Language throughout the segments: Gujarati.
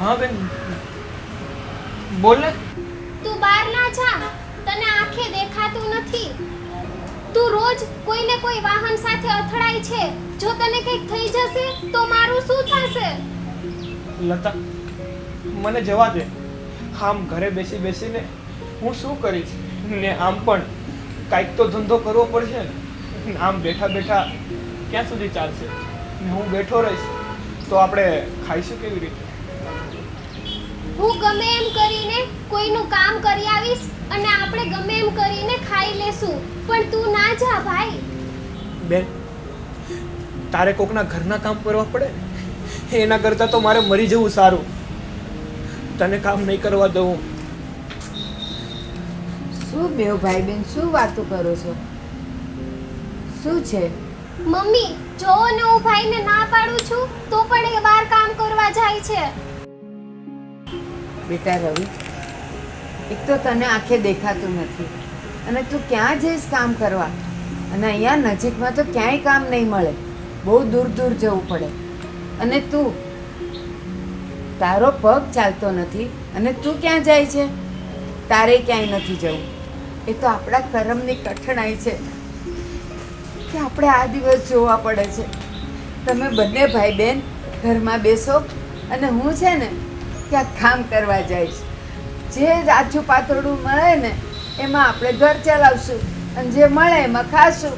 હા બેન, બોલ ને. તું બહાર ના જા, તને આંખે દેખાતું નથી. તું રોજ કોઈને કોઈ વાહન સાથે અથડાય છે. જો તને કંઈક થઈ જશે તો મારું શું થશે? લતા, મને જવા દે. આમ ઘરે બેસી બેસીને હું શું કરીશ? ને આમ પણ કાંઈક તો ધંધો કરવો પડશે ને. આમ બેઠા બેઠા ક્યાં સુધી ચાલશે? ને હું બેઠો રહીશ તો આપણે ખાઈશું કેવી રીતે? હું ગમે એમ કરીને કોઈનું કામ કરી આવીશ અને આપણે ગમે એમ કરીને ખાઈ લેશું, પણ તું ના જા ભાઈ. બેન, તારે કોકના ઘરના કામ કરવા પડે એના કરતાં તો મારે મરી જવું સારું. તને કામ નહીં કરવા દઉં. શું બેવ ભાઈ બેન શું વાતો કરો છો? શું છે? મમ્મી જોવો ને, હું ભાઈને ના પાડું છું તો પણ એ બહાર કામ કરવા જાય છે. બેટા રવિ, એક તો તને આંખે દેખાતું નથી અને તું ક્યાં જઈશ કામ કરવા? અને અહીંયા નજીકમાં તો ક્યાંય કામ નહીં મળે, બહુ દૂર દૂર જવું પડે. અને તું, તારો પગ ચાલતો નથી અને તું ક્યાં જાય છે? તારે ક્યાંય નથી જવું. એ તો આપણા કરમની કઠણાઈ છે કે આપણે આ દિવસ જોવા પડે છે. તમે બંને ભાઈ બહેન ઘરમાં બેસો અને હું છે ને ક્યાંક કામ કરવા જઈશ. જે આછું પાતળું મળે ને એમાં આપણે ઘર ચલાવશું અને જે મળે એમાં ખાશું.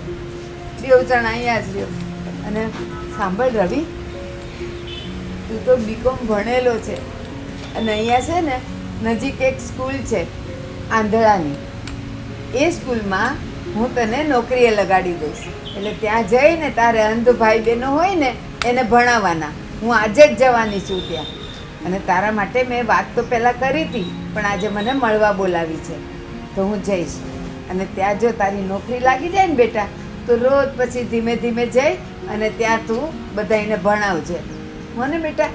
બેવ જણ અહીંયા જ રહ્યો. અને સાંભળ રવિ, તું તો બીકોમ ભણેલો છે અને અહીંયા છે ને નજીક એક સ્કૂલ છે આંધળાની. એ સ્કૂલમાં હું તને નોકરીએ લગાડી દઈશ. એટલે ત્યાં જઈને તારે અંધ ભાઈ બહેનો હોય ને એને ભણાવવાના. હું આજે જ જવાની છું ત્યાં. અને તારા માટે મેં વાત તો પહેલાં કરી હતી, પણ આજે મને મળવા બોલાવી છે તો હું જઈશ. અને ત્યાં જો તારી નોકરી લાગી જાય ને બેટા, તો રોજ પછી ધીમે ધીમે જઈ અને ત્યાં તું બધાને ભણાવજે. મને બેટા,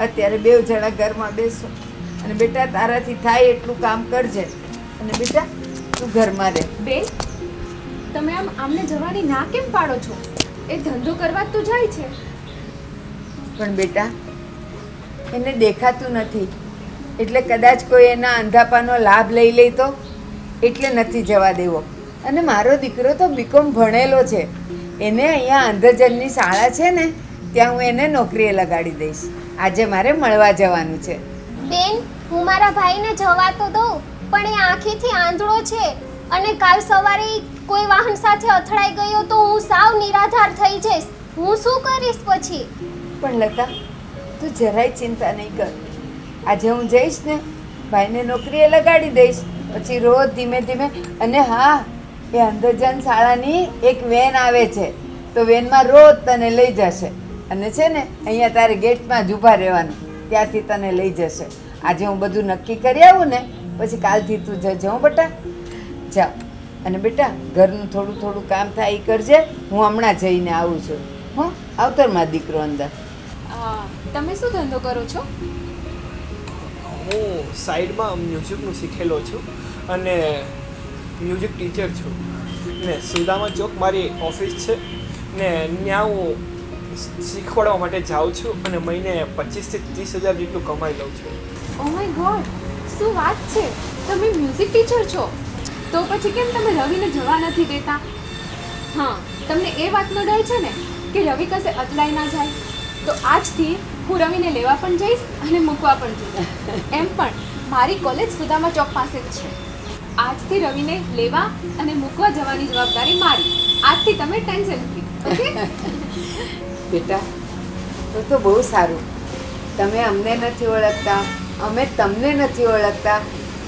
અત્યારે બેવ જણા ઘરમાં બેસો અને બેટા તારાથી થાય એટલું કામ કરજે. અને બેટા તું ઘરમાં રહે. બેન, તમે આમને જવાની ના કેમ પાડો છો? એ ધંધો કરવા તો જાય છે. પણ બેટા એને દેખાતું નથી એટલે કદાચ કોઈ એના અંધાપાનો લાભ લઈ લે તો એટલે નથી જવા દેવો. અને મારો દીકરો તો બીકોમ ભણેલો છે, એને અહીંયા અંધજનની શાળા છે ને ત્યાં હું એને નોકરીએ લગાડી દઈશ. આજે મારે મળવા જવાનું છે. બેન, હું મારા ભાઈને જવા તો દઉં, પણ એ આંખેથી આંધળો છે અને કાલ સવારે કોઈ વાહન સાથે અથડાઈ ગયો તો હું સાવ નિરાધાર થઈ જઈશ. હું શું કરીશ પછી? પણ લતા, તું જરાય ચિંતા નહીં કર. આજે હું જઈશ ને ભાઈને નોકરીએ લગાડી દઈશ, પછી રોજ ધીમે ધીમે. અને હા, એ અંધજન શાળાની એક વેન આવે છે તો વેનમાં રોજ તને લઈ જશે. અને છે ને અહીંયા તારે ગેટમાં જ ઊભા રહેવાનું, ત્યાંથી તને લઈ જશે. આજે હું બધું નક્કી કરી આવું ને પછી કાલથી તું જજે. હો બેટા, જાઓ. અને બેટા ઘરનું થોડું થોડું કામ થાય એ કરજે. હું હમણાં જઈને આવું છું. હો, આવતર મારો દીકરો અંદર. તમે શું ધંધો કરો છો? હું સાઈડમાં મ્યુઝિકનું શીખેલો છું અને મ્યુઝિક ટીચર છું. ને સુદામા ચોક મારી ઓફિસ છે ને ત્યાં હું શીખવાડવા માટે જાઉં છું અને મહિને 25 થી 30 હજાર જેટલું કમાઈ લઉં છું. ઓ માય ગોડ, શું વાત છે! તમે મ્યુઝિક ટીચર છો તો પછી કેમ તમે રવિને જવા નથી દેતા? હા, તમને એ વાતનો ડર છે ને કે રવિ કશે અથડાઈ ના જાય. તો આજથી હું રવિને લેવા પણ જઈશ અને મૂકવા પણ જઈશ. એમ પણ મારી કોલેજ સુદામા ચોક પાસે જ છે. આજથી રવિને લેવા અને મૂકવા જવાની જવાબદારી મારી. આજથી તમે ટેન્શન ફ્રી. ઓકે બેટા, તો બહુ સારું. તમે અમને નથી ઓળખતા, અમે તમને નથી ઓળખતા,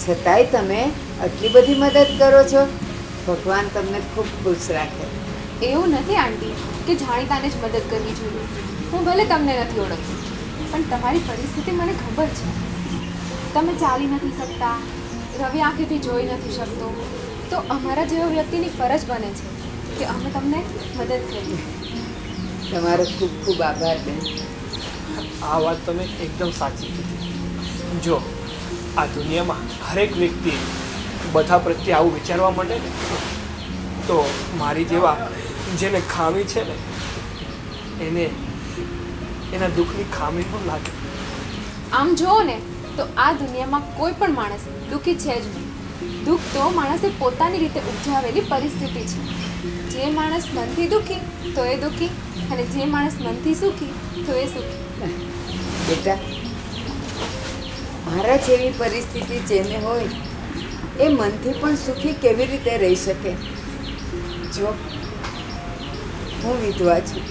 છતાંય તમે આટલી બધી મદદ કરો છો. ભગવાન તમને ખૂબ ખુશ રાખે. એવું નથી આંટી કે જાણીતાને જ મદદ કરવી જોઈએ. હું ભલે તમને નથી ઓળખતી, પણ તમારી પરિસ્થિતિ મને ખબર છે. તમે ચાલી નથી શકતા, રવિ આંખેથી જોઈ નથી શકતો, તો અમારા જેવા વ્યક્તિની ફરજ બને છે કે અમે તમને મદદ કરીએ. તમારો ખૂબ ખૂબ આભાર બેન. આ વાત તમે એકદમ સાચી કીધી. જો આ દુનિયામાં હરેક વ્યક્તિ બધા પ્રત્યે આવું વિચારવા માંડે ને તો મારી જેવા જેને ખામી છે ને એને એના દુઃખની ખામી પણ લાગે. આમ જુઓ ને તો આ દુનિયામાં કોઈ પણ માણસ દુઃખી છે જ નહીં. દુઃખ તો માણસે પોતાની રીતે ઉપજાવેલી પરિસ્થિતિ છે. જે માણસ મનથી દુઃખી તો એ દુઃખી, અને જે માણસ મનથી સુખી તો એ સુખી. બેટા, મારા જેવી પરિસ્થિતિ જેને હોય એ મનથી પણ સુખી કેવી રીતે રહી શકે? જો હું વિધવા છું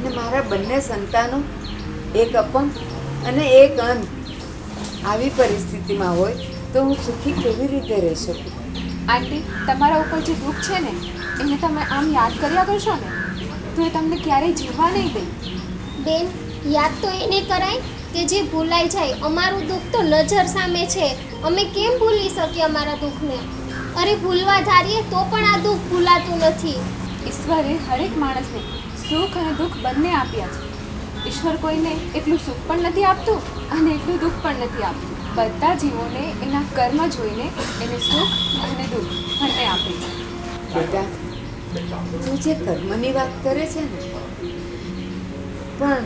ને મારા બંને સંતાનો, એક અપંગ અને એક અંધ, આવી પરિસ્થિતિમાં હોય તો હું સુખી કેવી રીતે રહી શકું? આંટી, તમારા ઉપર જે દુઃખ છે ને એને તમે આમ યાદ કર્યા કરશો ને તો એ તમને ક્યારેય જીવવા નહીં દે. બેન, યાદ તો એને કરાય કે જે ભૂલાઈ જાય. અમારું દુઃખ તો નજર સામે છે, અમે કેમ ભૂલી શકીએ અમારા દુઃખને? અરે ભૂલવા ધારીએ તો પણ આ દુઃખ ભૂલાતું નથી. ઈશ્વરે હરેક માણસને સુખ અને દુઃખ બંને આપ્યા છે. ઈશ્વર કોઈને એટલું સુખ પણ નથી આપતું અને એટલું દુઃખ પણ નથી આપતું. બધા જીવોને એના કર્મ જોઈને એને સુખ અને દુઃખ બંને આપે છે. બેટા, તું જે કર્મની વાત કરે છે ને, પણ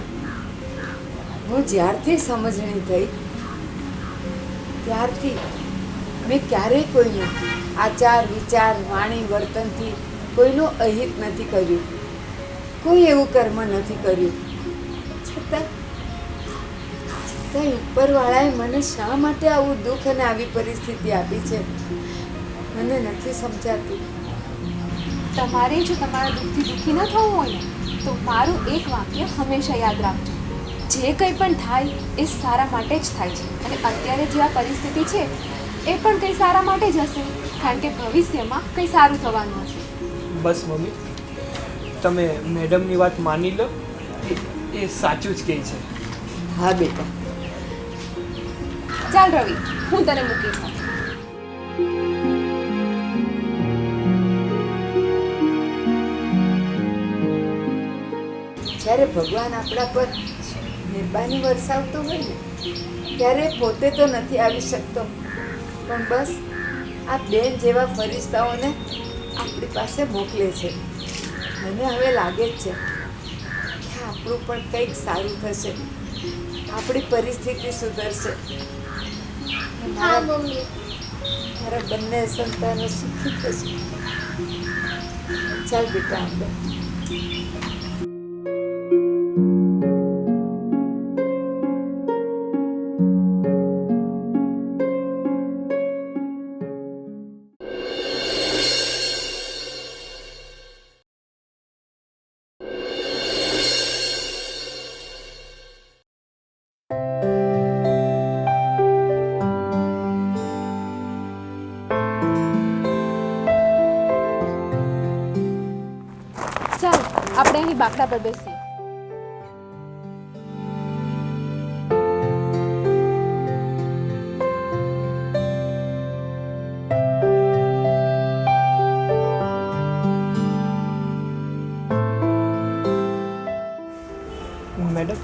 હું જ્યારથી સમજણી થઈ ત્યારથી મેં ક્યારેય કોઈનું આચાર વિચાર વાણી વર્તનથી કોઈનું અહિત નથી કર્યું, કોઈ એવું કર્મ નથી કર્યું. છતાં ઉપરવાળાએ મને શા માટે આવું દુઃખ અને આવી પરિસ્થિતિ આપી છે મને નથી સમજાતું. તમારે જો તમારા દુઃખથી દુઃખી ન થવું હોય ને તો મારું એક વાક્ય હંમેશા યાદ રાખજો. જે કંઈ પણ થાય એ સારા માટે જ થાય છે, અને અત્યારે જે આ પરિસ્થિતિ છે એ પણ કંઈ સારા માટે જ હશે, કારણ કે ભવિષ્યમાં કંઈ સારું થવાનું હશે. બસ મમ્મી, તમે મેડમની વાત માની લો, એ સાચું જ કહે છે. હા બેટા, ચાલ રવિ, હું તને મૂકી જાઉં. જ્યારે ભગવાન આપણા પર મહેરબાની વરસાવતો હોય ને ત્યારે પોતે તો નથી આવી શકતો, પણ બસ આ બેન જેવા ફરિશ્તાઓને આપણી પાસે મોકલે છે. મને હવે લાગે જ છે કે આપણું પણ કંઈક સારું થશે, આપણી પરિસ્થિતિ સુધરશે, હા મમ્મી. મારા બંને સંતાનો સુખી થશે. ચાલ બેટા, આપણે ચાલ આપણે અહીં બાકડા પર બેસીએ. મેડમ,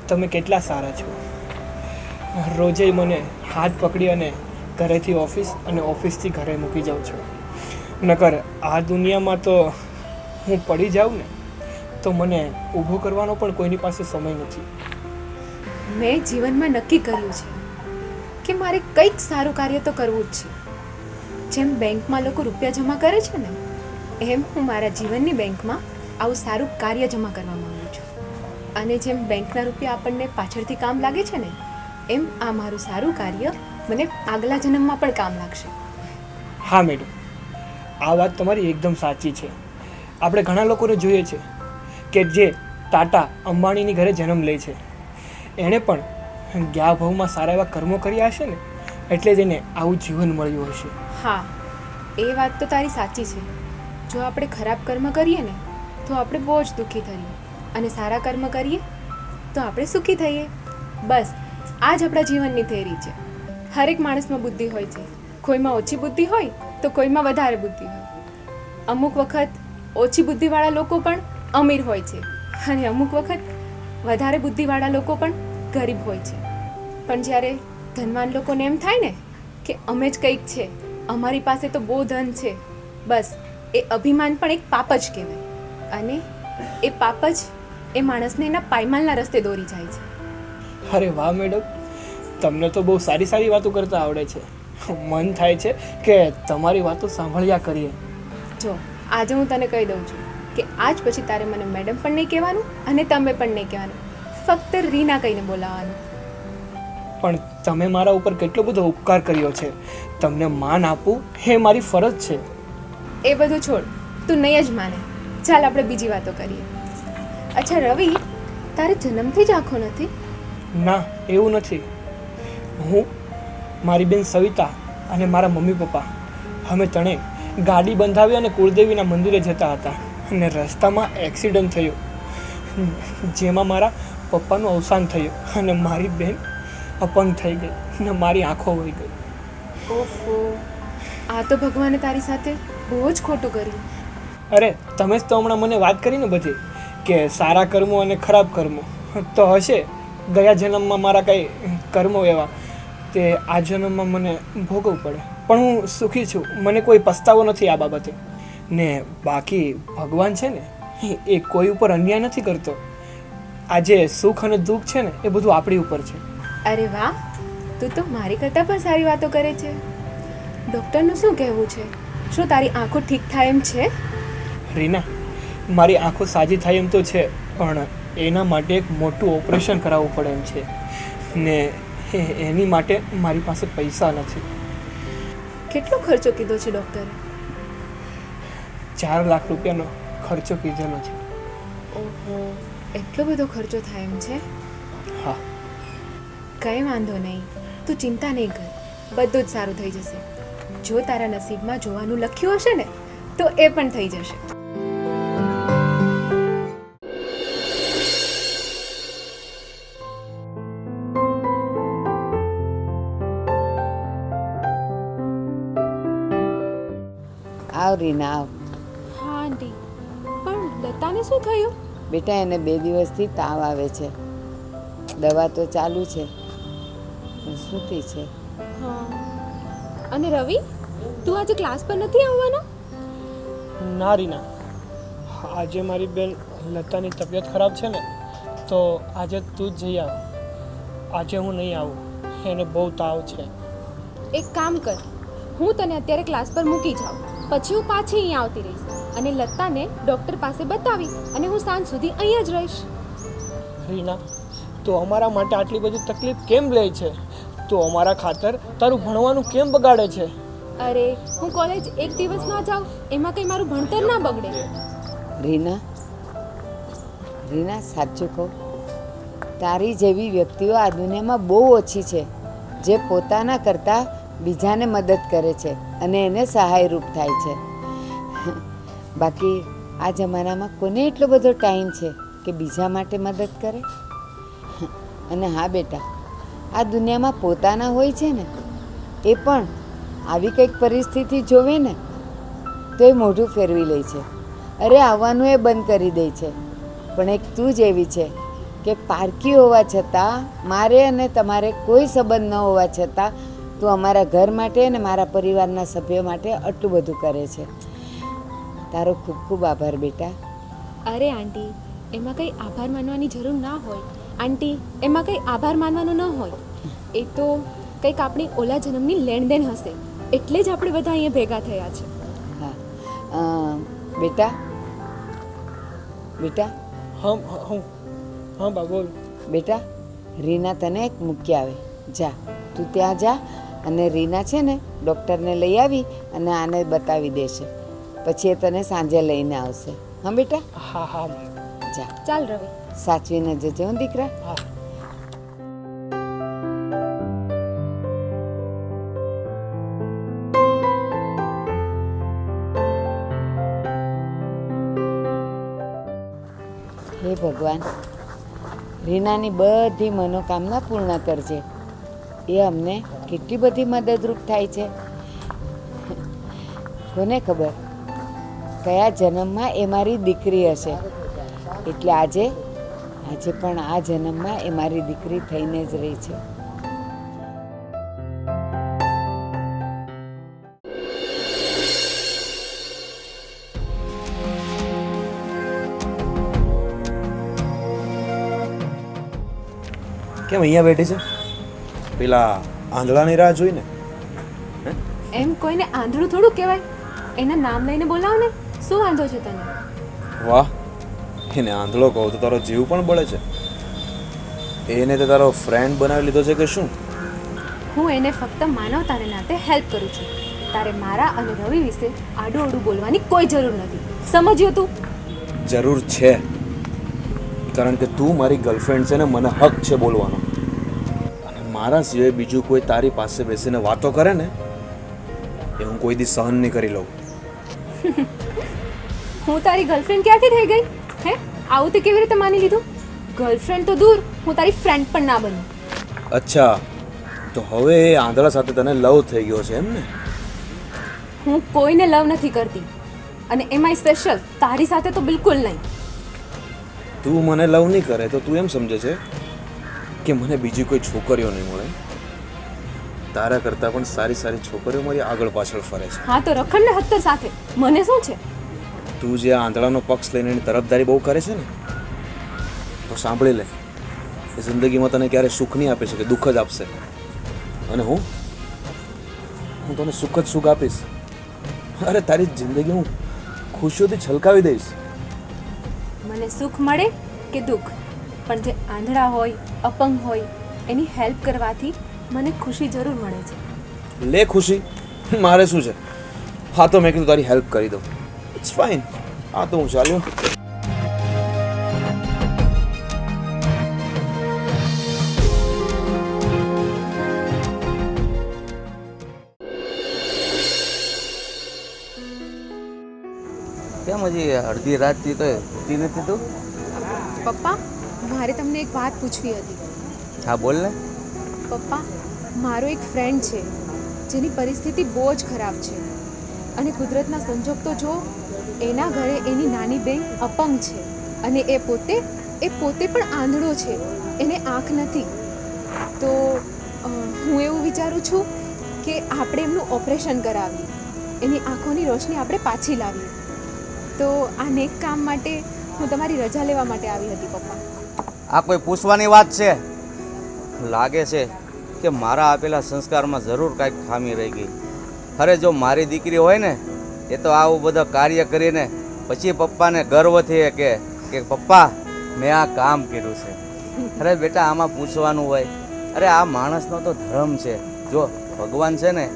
તમે કેટલા સારા છો. રોજે મને હાથ પકડી અને ઘરેથી ઓફિસ અને ઓફિસથી ઘરે મૂકી જાઉં છો. નકર આ દુનિયામાં તો હું પડી જાઉં ને તો મને ઊભો કરવાનો પણ કોઈની પાસે સમય નથી. મેં જીવનમાં નક્કી કર્યું છે કે મારે કંઈક સારું કાર્ય તો કરવું જ છે. જેમ બેંકમાં લોકો રૂપિયા જમા કરે છે ને, એમ હું મારા જીવનની બેંકમાં આવું સારું કાર્ય જમા કરવા માંગુ છું. અને જેમ બેંકના રૂપિયા આપણને પાછળથી કામ લાગે છે ને, એમ આ મારું સારું કાર્ય મને આગલા જન્મમાં પણ કામ લાગશે. હા મેડમ, આ વાત તમારી એકદમ સાચી છે. આપણે ઘણા લોકોને જોઈએ છે કે જે ટાટા અંબાણીની ઘરે જન્મ લે છે, એણે પણ ગયા ભાવમાં સારા એવા કર્મો કર્યા હશે ને, એટલે જ એને આવું જીવન મળ્યું હશે. હા, એ વાત તો તારી સાચી છે. જો આપણે ખરાબ કર્મ કરીએ ને તો આપણે બહુ જ દુઃખી થઈએ, અને સારા કર્મ કરીએ તો આપણે સુખી થઈએ. બસ આ જ આપણા જીવનની થિયરી છે. હરેક માણસમાં બુદ્ધિ હોય છે, કોઈમાં ઓછી બુદ્ધિ હોય તો કોઈમાં વધારે બુદ્ધિ હોય. અમુક વખત ઓછી બુદ્ધિવાળા લોકો પણ અમીર હોય છે, અને અમુક વખત વધારે બુદ્ધિવાળા લોકો પણ ગરીબ હોય છે. પણ જ્યારે ધનવાન લોકોને એમ થાય ને કે અમે જ કંઈક છે, અમારી પાસે તો બહુ ધન છે, બસ એ અભિમાન પણ એક પાપ જ કહેવાય, અને એ પાપ જ એ માણસને એના પાયમાલના રસ્તે દોરી જાય છે. અરે વાહ મેડમ, તમને તો બહુ સારી સારી વાતો કરતા આવડે છે. મન થાય છે કે તમારી વાતો સાંભળ્યા કરીએ. જો આજે હું તને કહી દઉં છું કે આજ પછી તારે મને મેડમ પણ નહીં કહેવાનું અને તમે પણ નહીં કહેવાનું, ફક્ત રીના કહીને બોલાવવાનું. પણ તમે મારા ઉપર કેટલો બધો ઉપકાર કર્યો છે. તમને માન આપવું એ મારી ફરજ છે. એ બધું છોડ, તું નહીં જ માને. ચાલ આપણે બીજી વાતો કરીએ. અચ્છા રવિ, તારે જન્મથી જ આંખો નથી? ના, એવું નથી. હું, મારી બેન સવિતા અને મારા મમ્મી પપ્પા અમે ત્રણે ગાડી બંધાવી અને કુળદેવીના મંદિરે જતા હતા અને રસ્તામાં એક્સિડન્ટ થયો, જેમાં મારા પપ્પાનું અવસાન થયું અને મારી બેન અપંગ થઈ ગઈ અને મારી આંખો વહી ગઈ. ઓહો, આ તો ભગવાને તારી સાથે બહુ જ ખોટું કર્યું. અરે તમે જ તો હમણાં મને વાત કરી ને બધી કે સારા કર્મો અને ખરાબ કર્મો તો હશે. ગયા જન્મમાં મારા કંઈ કર્મો એવા તે આ જન્મમાં મને ભોગવવું પડે, પણ હું સુખી છું. મને કોઈ પસ્તાવો નથી આ બાબતે. ને બાકી ભગવાન છે ને એ કોઈ ઉપર અન્યાય નથી કરતો. આ જે સુખ અને દુઃખ છે ને એ બધું આપણી ઉપર છે. અરે વાહ, તું તો મારી કરતાં પણ સારી વાતો કરે છે. ડૉક્ટરનું શું કહેવું છે? શું તારી આંખો ઠીક થાય એમ છે? રીના, મારી આંખો સાજી થાય એમ તો છે, પણ એના માટે એક મોટું ઓપરેશન કરાવવું પડે એમ છે ને એની માટે મારી પાસે પૈસા નથી. કેટલો ખર્ચો કીધો છે ડૉક્ટરે? 4 લાખ રૂપિયાનો ખર્ચો કીધેલો છે. ઓહો, એટલો બધો ખર્ચો થાય એમ છે? હા. કંઈ વાંધો નહીં, તું ચિંતા નહીં કર, બધું જ સારું થઈ જશે. જો તારા નસીબમાં જોવાનું લખ્યું હશે ને તો એ પણ થઈ જશે. આવ રીના આવ. હા આંટી, પણ લતાને શું થયું? બેટા એને 2 દિવસથી તાવ આવે છે, દવા તો ચાલુ છે પણ સૂતી છે. હા, અને રવિ, તું આજે ક્લાસ પર નથી આવવાનો? ના રીના, આજે મારી બેન લતાની તબિયત ખરાબ છે ને તો આજે તું જ જઈ આવ. આજે હું નહીં આવું, એને બહુ તાવ છે. એક કામ કર, હું તને અત્યારે ક્લાસ પર મૂકી જાઉં, પછી હું પાછી અહીંયા આવતી રહીશ અને લતાને ડૉક્ટર પાસે બતાવી અને હું સાંજ સુધી અહીંયા જ રહીશ. રીના, તું અમારા માટે આટલી બધી તકલીફ કેમ લે છે? તું અમારા ખાતર તારું ભણવાનું કેમ બગાડે છે? અરે, હું કોલેજ એક દિવસ ના જાઉં એમાં કંઈ મારું ભણતર ના બગડે. રીના, રીના સાચું કહું, તારી જેવી વ્યક્તિઓ આ દુનિયામાં બહુ ઓછી છે જે પોતાના કરતાં બીજાને મદદ કરે છે અને એને સહાયરૂપ થાય છે. બાકી આ જમાનામાં કોને એટલો બધો ટાઈમ છે કે બીજા માટે મદદ કરે? અને હા બેટા, આ દુનિયામાં પોતાના હોય છે ને એ પણ આવી કંઈક પરિસ્થિતિ જોવે ને તો એ મોઢું ફેરવી લે છે. અરે આવવાનું એ બંધ કરી દે છે. પણ એક તું જ એવી છે કે પારકી હોવા છતાં, મારે અને તમારે કોઈ સંબંધ ન હોવા છતાં તું અમારા ઘર માટે અને મારા પરિવારના સભ્યો માટે આટલું બધું કરે છે. તારો ખૂબ ખૂબ આભાર બેટા. અરે આંટી, એમાં કંઈ આભાર માનવાની જરૂર ના હોય. આંટી, એમાં કંઈ આભાર માનવાનો ન હોય. એ તો કંઈક આપણી ઓલા જન્મની લેણદેન હશે, એટલે જ આપણે બધા અહીંયા ભેગા થયા છે. હા બેટા, બેટા હા બા બોલ. બેટા, રીના તને એક મૂકી આવે, જા તું ત્યાં જા અને રીના છે ને ડૉક્ટરને લઈ આવી અને આને બતાવી દેશે, પછી એ તને સાંજે લઈને આવશે. હા બેટા? હા હા જા. ચાલ રવિ, સાચવીને જજે હો દીકરા. હા. હે ભગવાન, રીનાની બધી મનોકામના પૂર્ણ કરજે. એ અમને કેટલી બધી મદદરૂપ થાય છે. કોને ખબર કયા જન્મમાં એ મારી દીકરી હશે, એટલે આજે પણ આ જન્મમાં એ મારી દીકરી થઈને જ રહી છે. કેમ અહીંયા બેઠી છે? પેલા આંધળાની રાહ જોઈને? એમ કોઈને આંધળું થોડું કહેવાય. એના નામ લઈને બોલાવો ને, શું વાંધો છે તને? વાહ, એને આંધળો કહો તો તારો જીવ પણ બળે છે. એને તો તારો ફ્રેન્ડ બનાવી લીધો છે કે શું? હું એને ફક્ત માનવતાને નાતે હેલ્પ કરું છું. તારે મારા અને રવિ વિશે આડું અડું બોલવાની કોઈ જરૂર નથી. સમજ્યો તું? જરૂર છે, કારણ કે તું મારી ગર્લફ્રેન્ડ છે ને મને હક છે બોલવાનો. અને મારા સિવાય બીજું કોઈ તારી પાસે બેસીને વાતો કરે ને એ હું કોઈ દી સહન નહીં કરી લઉં. હું તારી ગર્લફ્રેન્ડ ક્યાંથી થઈ ગઈ? હે, આવું તે કેવી રીતે માની લીધું? ગર્લફ્રેન્ડ તો દૂર, હું તારી ફ્રેન્ડ પણ ના બનું. અચ્છા, તો હવે એ આંધળા સાથે તને લવ થઈ ગયો છે એમ ને? હું કોઈને લવ નથી કરતી, અને એમાંય સ્પેશિયલ તારી સાથે તો બિલકુલ નહીં. તું મને લવ નહીં કરે તો તું એમ સમજે છે કે મને બીજી કોઈ છોકરીઓ નહીં મળે? તારા કરતાં પણ સારી સારી છોકરીઓ મારી આગળ પાછળ ફરે છે. હા તો રખડ ને હત્તર સાથે, મને શું છે? તું જે આંધળાનો પક્ષ લઈને એની તરફદારી બહુ કરે છે ને, તો સાંભળી લે, એ જિંદગીમાં તને ક્યારે સુખ નહીં આપે છે કે દુઃખ જ આપશે. અને હું તને સુખ જ સુખ આપીશ. અરે તારી જિંદગી હું ખુશીઓથી છલકાવી દઈશ. મને સુખ મળે કે દુઃખ, પણ જે આંધળા હોય, અપંગ હોય, એની હેલ્પ કરવાથી મને ખુશી જરૂર મળે છે. લે ખુશી, મારે શું છે? હા તો મેં કીધું તારી હેલ્પ કરી દઉં. It's fine. હા તો હું ચાલ્યો. કેમ હજી અડધી રાતથી તો ઉઠી નથી તું? પપ્પા, મારે તમને એક વાત પૂછવી હતી. હા બોલ ને. પપ્પા, મારો એક ફ્રેન્ડ છે જેની પરિસ્થિતિ બહુ જ ખરાબ છે, અને કુદરતના સંજોગ તો જો, એના ઘરે એની નાની બહેન અપંગ છે, અને એ પોતે પણ આંધળો છે, એને આંખ નથી. તો હું એવું વિચારું છું કે આપણે એમનું ઓપરેશન કરાવીએ, એની આંખોની રોશની આપણે પાછી લાવીએ. તો આ નેક કામ માટે હું તમારી રજા લેવા માટે આવી હતી પપ્પા. આ કોઈ પૂછવાની વાત છે? લાગે છે કે મારા આપેલા સંસ્કારમાં જરૂર કાંઈક ખામી રહી ગઈ. અરે જો મારી દીકરી હોય ને, એ તો આવું બધું કાર્ય કરીને પછી પપ્પાને ગર્વથી કે પપ્પા મેં આ કામ કર્યું છે. અરે બેટા, આમાં પૂછવાનું હોય? અરે આ માણસનો તો ધર્મ છે. જો ભગવાન છે ને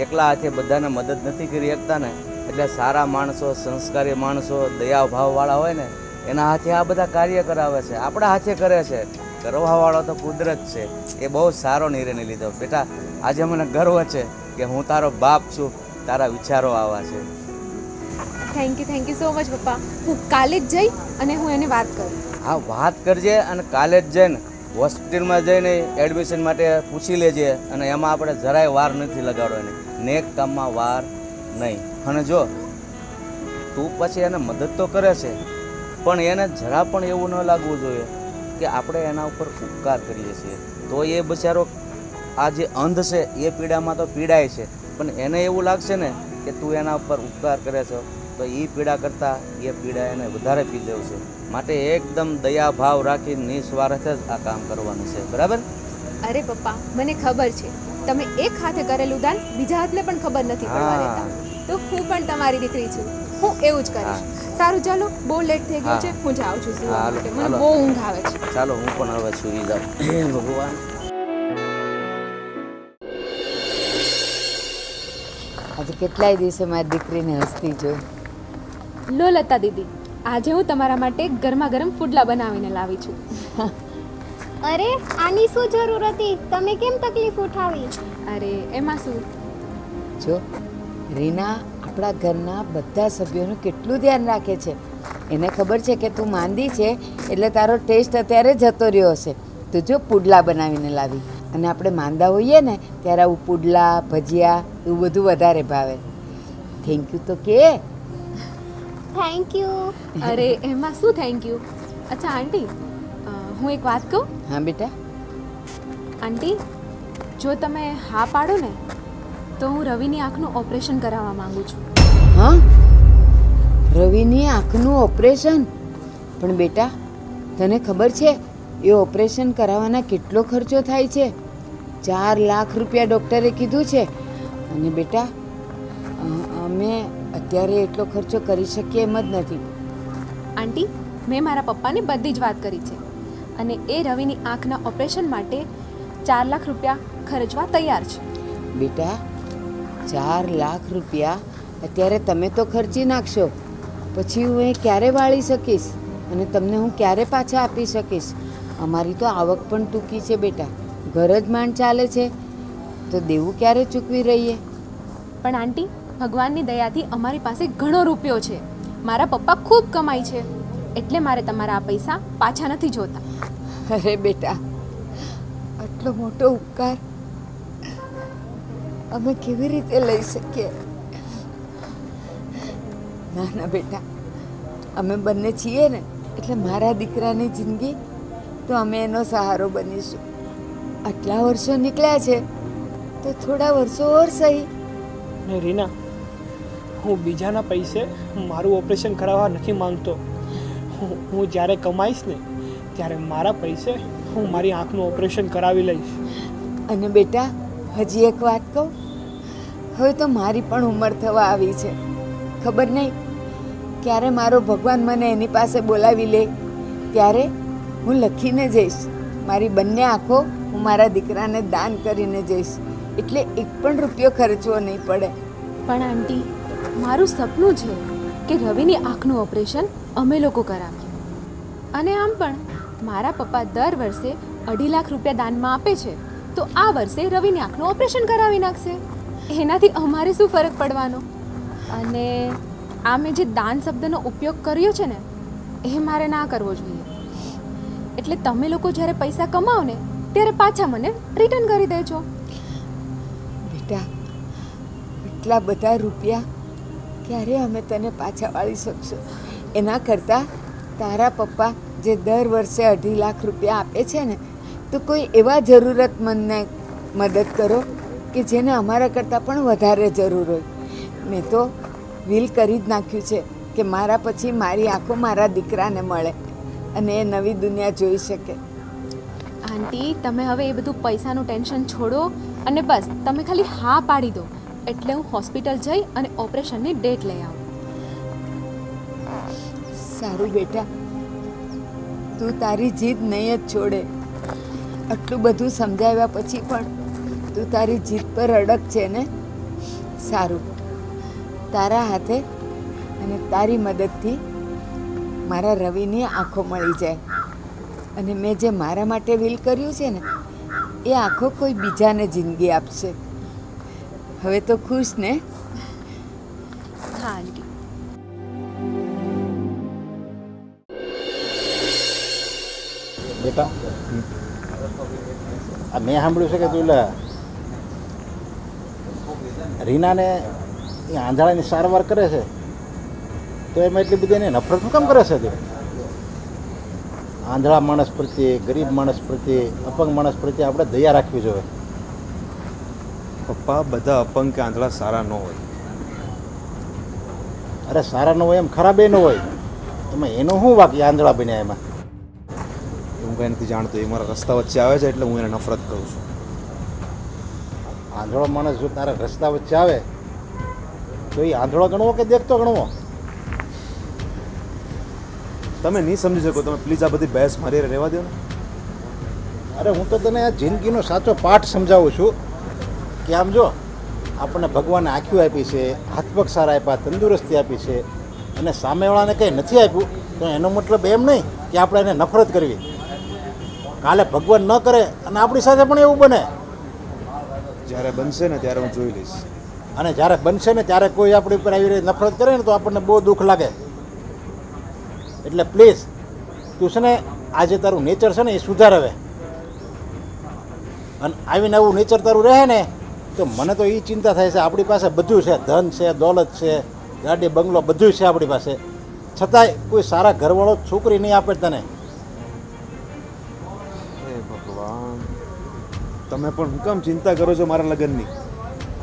એકલા હાથે બધાને મદદ નથી કરી શકતા ને, એટલે સારા માણસો, સંસ્કારી માણસો, દયા ભાવવાળા હોય ને એના હાથે આ બધા કાર્ય કરાવે છે, આપણા હાથે કરે છે. કરવાવાળો તો કુદરત છે. એ બહુ સારો નિર્ણય લીધો બેટા. આજે મને ગર્વ છે કે હું તારો બાપ છું, તારા વિચારો આવા છે. થેન્ક યુ સો મચ પપ્પા. હું કાલે જ જઈ અને હું એને વાત કરું. હા વાત કરજે, અને કાલે જ જઈને હોસ્પિટલમાં જઈને એડમિશન માટે પૂછી લેજે. અને એમાં આપણે જરાય વાર નથી લગાડવાની, નેક કામમાં વાર નહીં. અને જો તું પછી એને મદદ તો કરે છે, પણ એને જરા પણ એવું ન લાગવું જોઈએ કે આપણે એના ઉપર ઉપકાર કરીએ છીએ. તો એ બચારો આ જે અંધ છે એ પીડામાં તો પીડાય છે, પણ એને એવું લાગશે ને કે તું એના ઉપર ઉપકાર કરે છે, તો એ પીડા કરતાં એ પીડા એને વધારે પીડે છે. માટે એકદમ દયા ભાવ રાખી નિસ્વાર્થ જ આ કામ કરવાનું છે. બરાબર? અરે પપ્પા, મને ખબર છે તમે એક હાથે કરેલું દાન બીજા હાથને પણ ખબર નથી પડવા દેતા. તો હું પણ તમારી દીકરી છું, હું એવું જ કરીશ. સારું, ચાલો, બહુ લેટ થઈ ગયું છે, હું જાઉં છું સુવા માટે. મને બહુ ઊંઘ આવે છે. ચાલો હું પણ હવે સુઈ જાઉં. હે ભગવાન. આજે કેટલાય દિવસે મારી દીકરીને હસતી જોઈ. લો લતા દીદી, આજે હું તમારા માટે ગરમા ગરમ ફૂડલા બનાવીને લાવી છું. અરે આની શું જરૂર હતી? તમે કેમ તકલીફ ઉઠાવી? અરે એમાં શું, જો રીના આપણા ઘરના બધા સભ્યોનું કેટલું ધ્યાન રાખે છે. એને ખબર છે કે તું માંદી છે, એટલે તારો ટેસ્ટ અત્યારે જતો રહ્યો હશે. તો જો પુડલા બનાવીને લાવી, અને આપણે માંદા હોઈએ ને ત્યારે આવું પુડલા, ભજીયા એવું બધું વધારે ભાવે. થેન્ક યુ તો કે. Thank you. અરે એમાં શું થેન્ક યુ. અચ્છા આંટી, હું એક વાત કહું? હા બેટા. આંટી, જો તમે હા પાડો ને તો હું રવિની આંખનું ઓપરેશન કરાવવા માંગુ છું. હા, રવિની આંખનું ઓપરેશન? પણ બેટા તને ખબર છે એ ઓપરેશન કરાવવાના કેટલો ખર્ચો થાય છે? 4 લાખ રૂપિયા ડૉક્ટરે કીધું છે. અને બેટા અમે અત્યારે એટલો ખર્ચો કરી શકીએ એમ જ નથી. આંટી, મેં મારા પપ્પાને બધી જ વાત કરી છે અને એ રવિની આંખના ઓપરેશન માટે 4 લાખ રૂપિયા ખર્ચવા તૈયાર છે. બેટા 4 લાખ રૂપિયા અત્યારે તમે તો ખર્ચી નાખશો, પછી હું એ ક્યારે વાળી શકીશ અને તમને હું ક્યારે પાછા આપી શકીશ? અમારી તો આવક પણ ટૂંકી છે બેટા, ઘર જ માંડ ચાલે છે, તો દેવું ક્યારે ચૂકવી રહીએ? પણ આંટી, ભગવાનની દયાથી અમારી પાસે ઘણો રૂપિયો છે. મારા પપ્પા ખૂબ કમાય છે, એટલે મારે તમારા આ પૈસા પાછા નથી જોતા. અરે બેટા, આટલો મોટો ઉપકાર અમે કેવી રીતે લઈ શકીએ? ના ના બેટા, અમે બંને છીએ ને, એટલે મારા દીકરાની જિંદગી તો અમે એનો સહારો બનીશું. આટલા વર્ષો નીકળ્યા છે તો થોડા વર્ષો ઓર સહી. ને રીના, હું બીજાના પૈસે મારું ઓપરેશન કરાવવા નથી માંગતો. હું જ્યારે કમાઈશ ને ત્યારે મારા પૈસે હું મારી આંખનું ઓપરેશન કરાવી લઈશ. અને બેટા, હજી એક વાત કહું, હવે તો મારી પણ ઉંમર થવા આવી છે. ખબર નહીં ક્યારે મારો ભગવાન મને એની પાસે બોલાવી લે, ત્યારે હું લખીને જઈશ મારી બંને આંખો હું મારા દીકરાને દાન કરીને જઈશ, એટલે એક પણ રૂપિયો ખર્ચવો નહીં પડે. પણ આંટી, મારું સપનું છે કે રવિની આંખનું ઓપરેશન અમે લોકો કરાવીએ. અને આમ પણ મારા પપ્પા દર વર્ષે 2.5 લાખ રૂપિયા દાનમાં આપે છે, તો આ વર્ષે રવિની આંખનું ઓપરેશન કરાવી નાખશે. એનાથી અમારે શું ફરક પડવાનો? અને આ મેં જે દાન શબ્દનો ઉપયોગ કર્યો છે ને, એ મારે ના કરવો જોઈએ. એટલે તમે લોકો જ્યારે પૈસા કમાઓ ને ત્યારે પાછા મને રિટર્ન કરી દેજો. બેટા, એટલા બધા રૂપિયા ક્યારે અમે તને પાછા વાળી શકશું? એના કરતાં તારા પપ્પા જે દર વર્ષે 2.5 લાખ રૂપિયા આપે છે ને, તો કોઈ એવા જરૂરતમંદને મદદ કરો કે જેને અમારા કરતાં પણ વધારે જરૂર હોય. મેં તો વિલ કરી જ નાખ્યું છે કે મારા પછી મારી આંખો મારા દીકરાને મળે અને એ નવી દુનિયા જોઈ શકે. આંટી, તમે હવે એ બધું પૈસાનું ટેન્શન છોડો અને બસ તમે ખાલી હા પાડી દો, એટલે હું હોસ્પિટલ જઈ અને ઓપરેશનની ડેટ લઈ આવું. સારું બેટા, તું તારી જીદ નહીં જ છોડે. આટલું બધું સમજાવ્યા પછી પણ તું તારી જીદ પર અડગ છે ને? સારું, તારા હાથે અને તારી મદદથી મારા રવિની આંખો મળી જાય, અને મેં જે મારા માટે વિલ કર્યું છે ને, એ આંખો કોઈ બીજાને જિંદગી આપશે. હવે તો ખુશ ને? હા આંટી. બેટા, આ મેં સાંભળ્યું છે કે તું રીનાને એ આંધળાની સારવાર કરે છે, તો એમાં એટલી બધી એને નફરત શું કામ કરે છે તું? આંધળા માણસ પ્રત્યે, ગરીબ માણસ પ્રત્યે, અપંગ માણસ પ્રત્યે આપણે દયા રાખવી જોઈએ. પપ્પા, બધા અપંગ કે આંધળા સારા ન હોય. અરે સારા ન હોય એમ ખરાબ એ ન હોય, એમાં એનો શું વાક એ આંધળા બન્યા એમાં? હું કંઈ નથી જાણતો, એ મારા રસ્તા વચ્ચે આવે છે એટલે હું એને નફરત કરું છું. આંધળો માણસ જો તારા રસ્તા વચ્ચે આવે તો એ આંધળો ગણવો કે દેખતો ગણવો? તમે નહીં સમજી શકો, તમે પ્લીઝ આ બધી બહેસ મારી હારે રહેવા દો ને. અરે હું તો તને આ જિંદગીનો સાચો પાઠ સમજાવું છું કે આમ જો, આપણને ભગવાને આંખ્યું આપી છે, હાથ પગ સારા આપ્યા, તંદુરસ્તી આપી છે, અને સામેવાળાને કંઈ નથી આપ્યું તો એનો મતલબ એમ નહીં કે આપણે એને નફરત કરવી. કાલે ભગવાન ન કરે અને આપણી સાથે પણ એવું બને. જ્યારે બનશે ને ત્યારે હું જોઈ લઈશ. અને જ્યારે બનશે ને ત્યારે કોઈ આપણી ઉપર આવી રીતે નફરત કરે ને તો આપણને બહુ દુઃખ લાગે. એટલે પ્લીઝ તું છે ને આજે તારું નેચર છે ને એ સુધાર હવે, અને આવીને આવું નેચર તારું રહે ને તો મને તો એ ચિંતા થાય છે. આપણી પાસે બધું છે, ધન છે, દોલત છે, ગાડી બંગલો બધું છે આપણી પાસે, છતાંય કોઈ સારા ઘરવાળો છોકરી નહીં આપે તને. હે ભગવાન, તમે પણ હું કામ ચિંતા કરો છો મારા લગ્નની?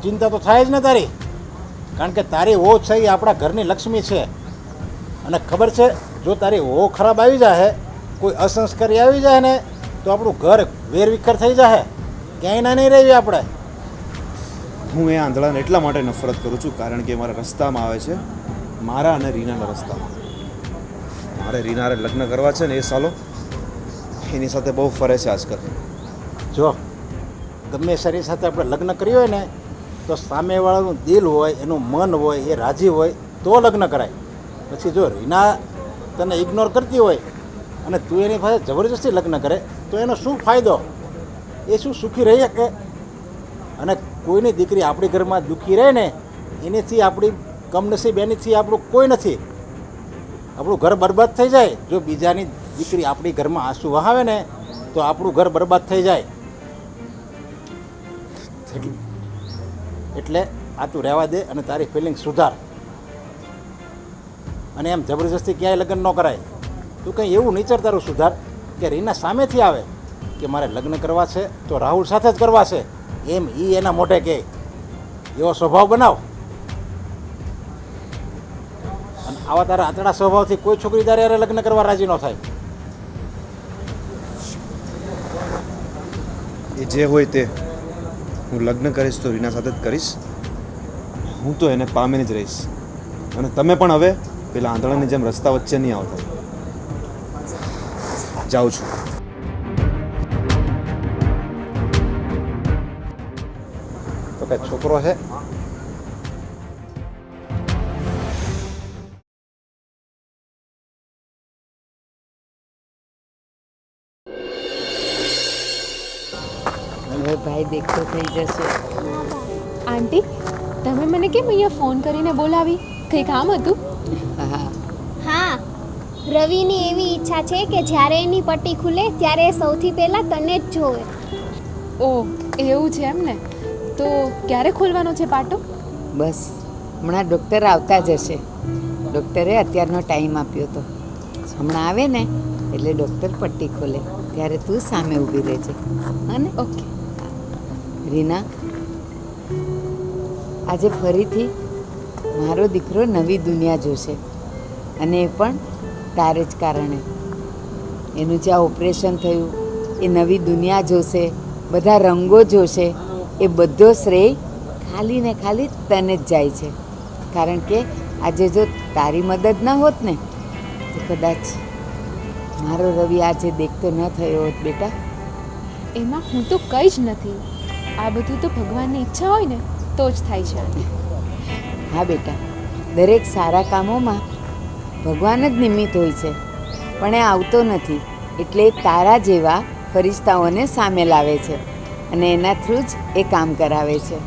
ચિંતા તો થાય જ ને તારી, કારણ કે તારી વહુ છે એ આપણા ઘરની લક્ષ્મી છે. અને ખબર છે, જો તારી વહુ ખરાબ આવી જાય, કોઈ અસંસ્કારી આવી જાય ને તો આપણું ઘર વેરવિખેર થઈ જશે, ક્યાંય ના નહીં રહેવી આપણે. હું એ આંધળાને એટલા માટે નફરત કરું છું કારણ કે મારા રસ્તામાં આવે છે, મારા અને રીનાના રસ્તામાં. મારે રીનારે લગ્ન કરવા છે ને એ સાલો એની સાથે બહુ ફરે છે આજકાલ. જો ગમે શરીર સાથે આપણે લગ્ન કર્યું હોય ને તો સામેવાળાનું દિલ હોય, એનું મન હોય, એ રાજી હોય તો લગ્ન કરાય. પછી જો રીના તને ઇગ્નોર કરતી હોય અને તું એની પાસે જબરજસ્તી લગ્ન કરે તો એનો શું ફાયદો? એ શું સુખી રહી શકે? અને કોઈની દીકરી આપણી ઘરમાં દુઃખી રહે ને એનીથી આપણી કમનસીબ એનીથી આપણું કોઈ નથી. આપણું ઘર બરબાદ થઈ જાય. જો બીજાની દીકરી આપણી ઘરમાં આંસુ વહાવે ને તો આપણું ઘર બરબાદ થઈ જાય. એટલે આ તું રહેવા દે અને તારી ફિલિંગ સુધાર. અને એમ જબરજસ્તી ક્યાંય લગ્ન ન કરાય. તું કંઈ એવું નીચર તારું સુધાર કે રીના સામેથી આવે કે મારે લગ્ન કરવા છે તો રાહુલ સાથે જ કરવા છે, એમ એના મોઢે કહે. એવો સ્વભાવ બનાવ. અને આવા તારા આતડા સ્વભાવથી કોઈ છોકરી તારે યારે લગ્ન કરવા રાજી ન થાય. એ જે હોય તે, હું લગ્ન કરીશ તો રીના સાથે જ કરીશ. હું તો એને પામીને જ રહીશ. અને તમે પણ હવે પેલા આંધળાની જેમ રસ્તા વચ્ચે નહીં આવતા. જાઉં છું. તો કે છોકરો છે હવે ભાઈ દેખતો થઈ જશે. આંટી, તમે મને કેમ અહીંયા ફોન કરીને બોલાવી? કંઈ કામ હતું? હા, હા, રવિની એવી ઈચ્છા છે કે જ્યારે એની પટ્ટી ખુલે ત્યારે એ સૌથી પહેલાં તને જ જોવે. ઓહ, એવું છે એમ ને. તો ક્યારે ખોલવાનો છે પાટો? બસ હમણાં ડૉક્ટર આવતા જ હશે. ડૉક્ટરે અત્યારનો ટાઈમ આપ્યો હતો. હમણાં આવે ને એટલે ડૉક્ટર પટ્ટી ખોલે ત્યારે તું સામે ઊભી રહેજે. હા ને? ઓકે. રીના, આજે ફરીથી મારો દીકરો નવી દુનિયા જોશે, અને એ પણ તારે જ કારણે. એનું જ્યાં ઓપરેશન થયું એ નવી દુનિયા જોશે, બધા રંગો જોશે. એ બધો શ્રેય ખાલી ને ખાલી તને જ જાય છે. કારણ કે આજે જો તારી મદદ ન હોત ને તો કદાચ મારો રવિ આજે દેખતો ન થયો હોત બેટા. એમાં હું તો કંઈ જ નથી. આ બધું તો ભગવાનની ઈચ્છા હોય ને તો જ થાય છે. હા બેટા, દરેક સારા કામોમાં ભગવાન જ નિમિત્ત હોય છે, પણ એ આવતો નથી એટલે તારા જેવા ફરિશ્તાઓને સામે લાવે છે અને એના થ્રુ જ એ કામ કરાવે છે.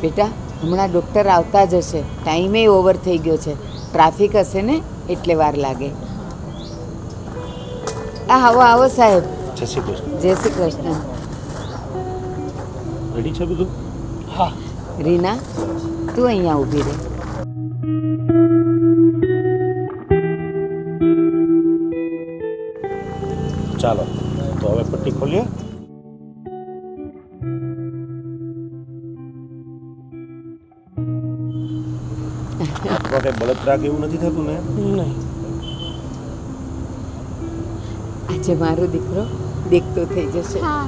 બેટા, હમણાં ડૉક્ટર આવતા જ હશે. ટાઈમે ઓવર થઈ ગયો છે. ટ્રાફિક હશે ને એટલે વાર લાગે. આવો આવો સાહેબ. જય શ્રી કૃષ્ણ. જય શ્રી કૃષ્ણ. રેડી છે બધું? હા, રીના, તું અહીંયા ઊભી રહે. ચાલો તો હવે પટ્ટી ખોલીએ. હાથમાં કંઈ બળતરા કે એવું નથી થતું ને? નહીં. આજે મારો દીકરો દેખતો થઈ જશે. હા,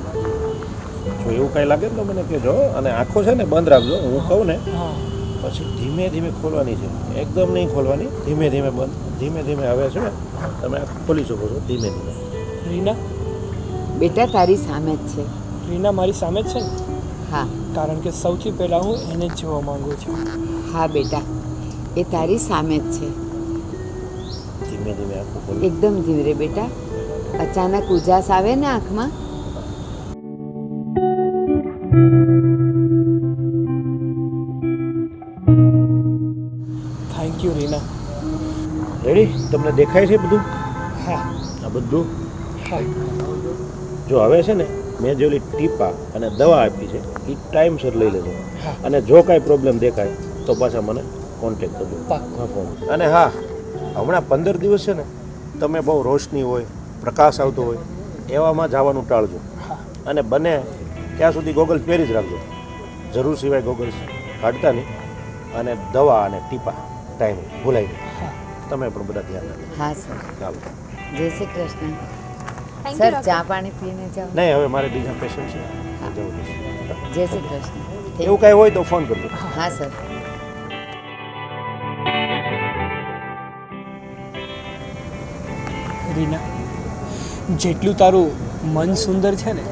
જો એવું કાંઈ લાગે ને તો મને કહેજો. અને આંખો છે ને બંધ રાખજો. હું કહું ને હા, પછી ધીમે ધીમે ખોલવાની છે. એકદમ નહીં ખોલવાની, ધીમે ધીમે બંધ. ધીમે ધીમે હવે છે ને તમે આંખ ખોલી શકો છો ધીમે ધીમે. રીના, બેટા તારી સામે જ છે. રીના મારી સામે જ છે ને, હા કારણ કે સૌથી પહેલાં હું એને જ જોવા માંગુ છું. હા બેટા, એ તારી સામે જ છે. ધીમે ધીમે આંખો ખોલો. એકદમ ધીરે બેટા. અચાનક ઉજાસ આવે ને આંખમાં થેન્ક યુ રીના. રેડી? તમને દેખાય છે બધું? હા, આ બધું? હા, જો હવે છે ને મેં જે ઓલી ટીપા અને દવા આપી છે એ ટાઈમસર લઈ લેજો. હા. અને જો કાંઈ પ્રોબ્લેમ દેખાય તો પાછા મને કોન્ટેક્ટ કરજો. પાક્કું. ફોન. અને હા, હમણાં 15 દિવસ છે ને તમે બહુ રોશની હોય, પ્રકાશ આવતો હોય એવામાં જવાનું ટાળજો. અને બને ત્યાં સુધી ગોગલ્સ પહેરી જ રાખજો. જરૂર સિવાય ગોગલ્સ કાઢતા નહીં. અને દવા અને ટીપા ટાઈમ ભૂલાઈ નહીં. તમે પણ બધા ધ્યાન રાખજો. હા સર. ચાલો. જય Shri Krishna. Thank sir you ચા પાણી પીને જાઓ. નહીં હવે મારે બીજા પેશન્ટ છે જવું છે. જય શ્રી કૃષ્ણ. એવું કાંઈ હોય તો ફોન કરજો. હા સર. રીના, જેટલું તારું મન સુંદર છે ને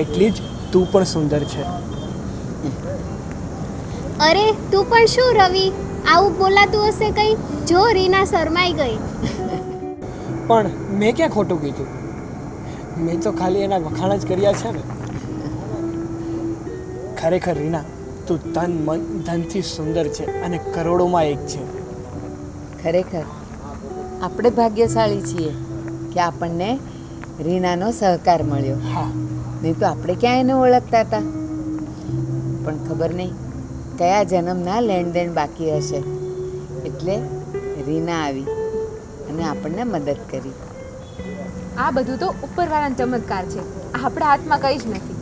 એટલી જ તું પણ સુંદર છે. અરે તું પણ શું રવિ, આવું બોલાતું હશે કંઈ? જો રીના શરમાઈ ગઈ. પણ મેં ક્યાં ખોટું કીધું? મેં તો ખાલી એના વખાણ જ કર્યા છે ને. ખરેખર રીના, તું તન મન ધનથી સુંદર છે અને કરોડોમાં એક છે. ખરેખર આપણે ભાગ્યશાળી છીએ કે આપણને રીનાનો સહકાર મળ્યો. હા, નહીં તો આપણે ક્યાં એને ઓળખતા હતા. પણ ખબર નહીં કયા જન્મના લેણ દેણ બાકી હશે, એટલે રીના આવી અને આપણને મદદ કરી. આ બધું તો ઉપરવાળાનો ચમત્કાર છે, આપણા હાથમાં કંઈ જ નથી.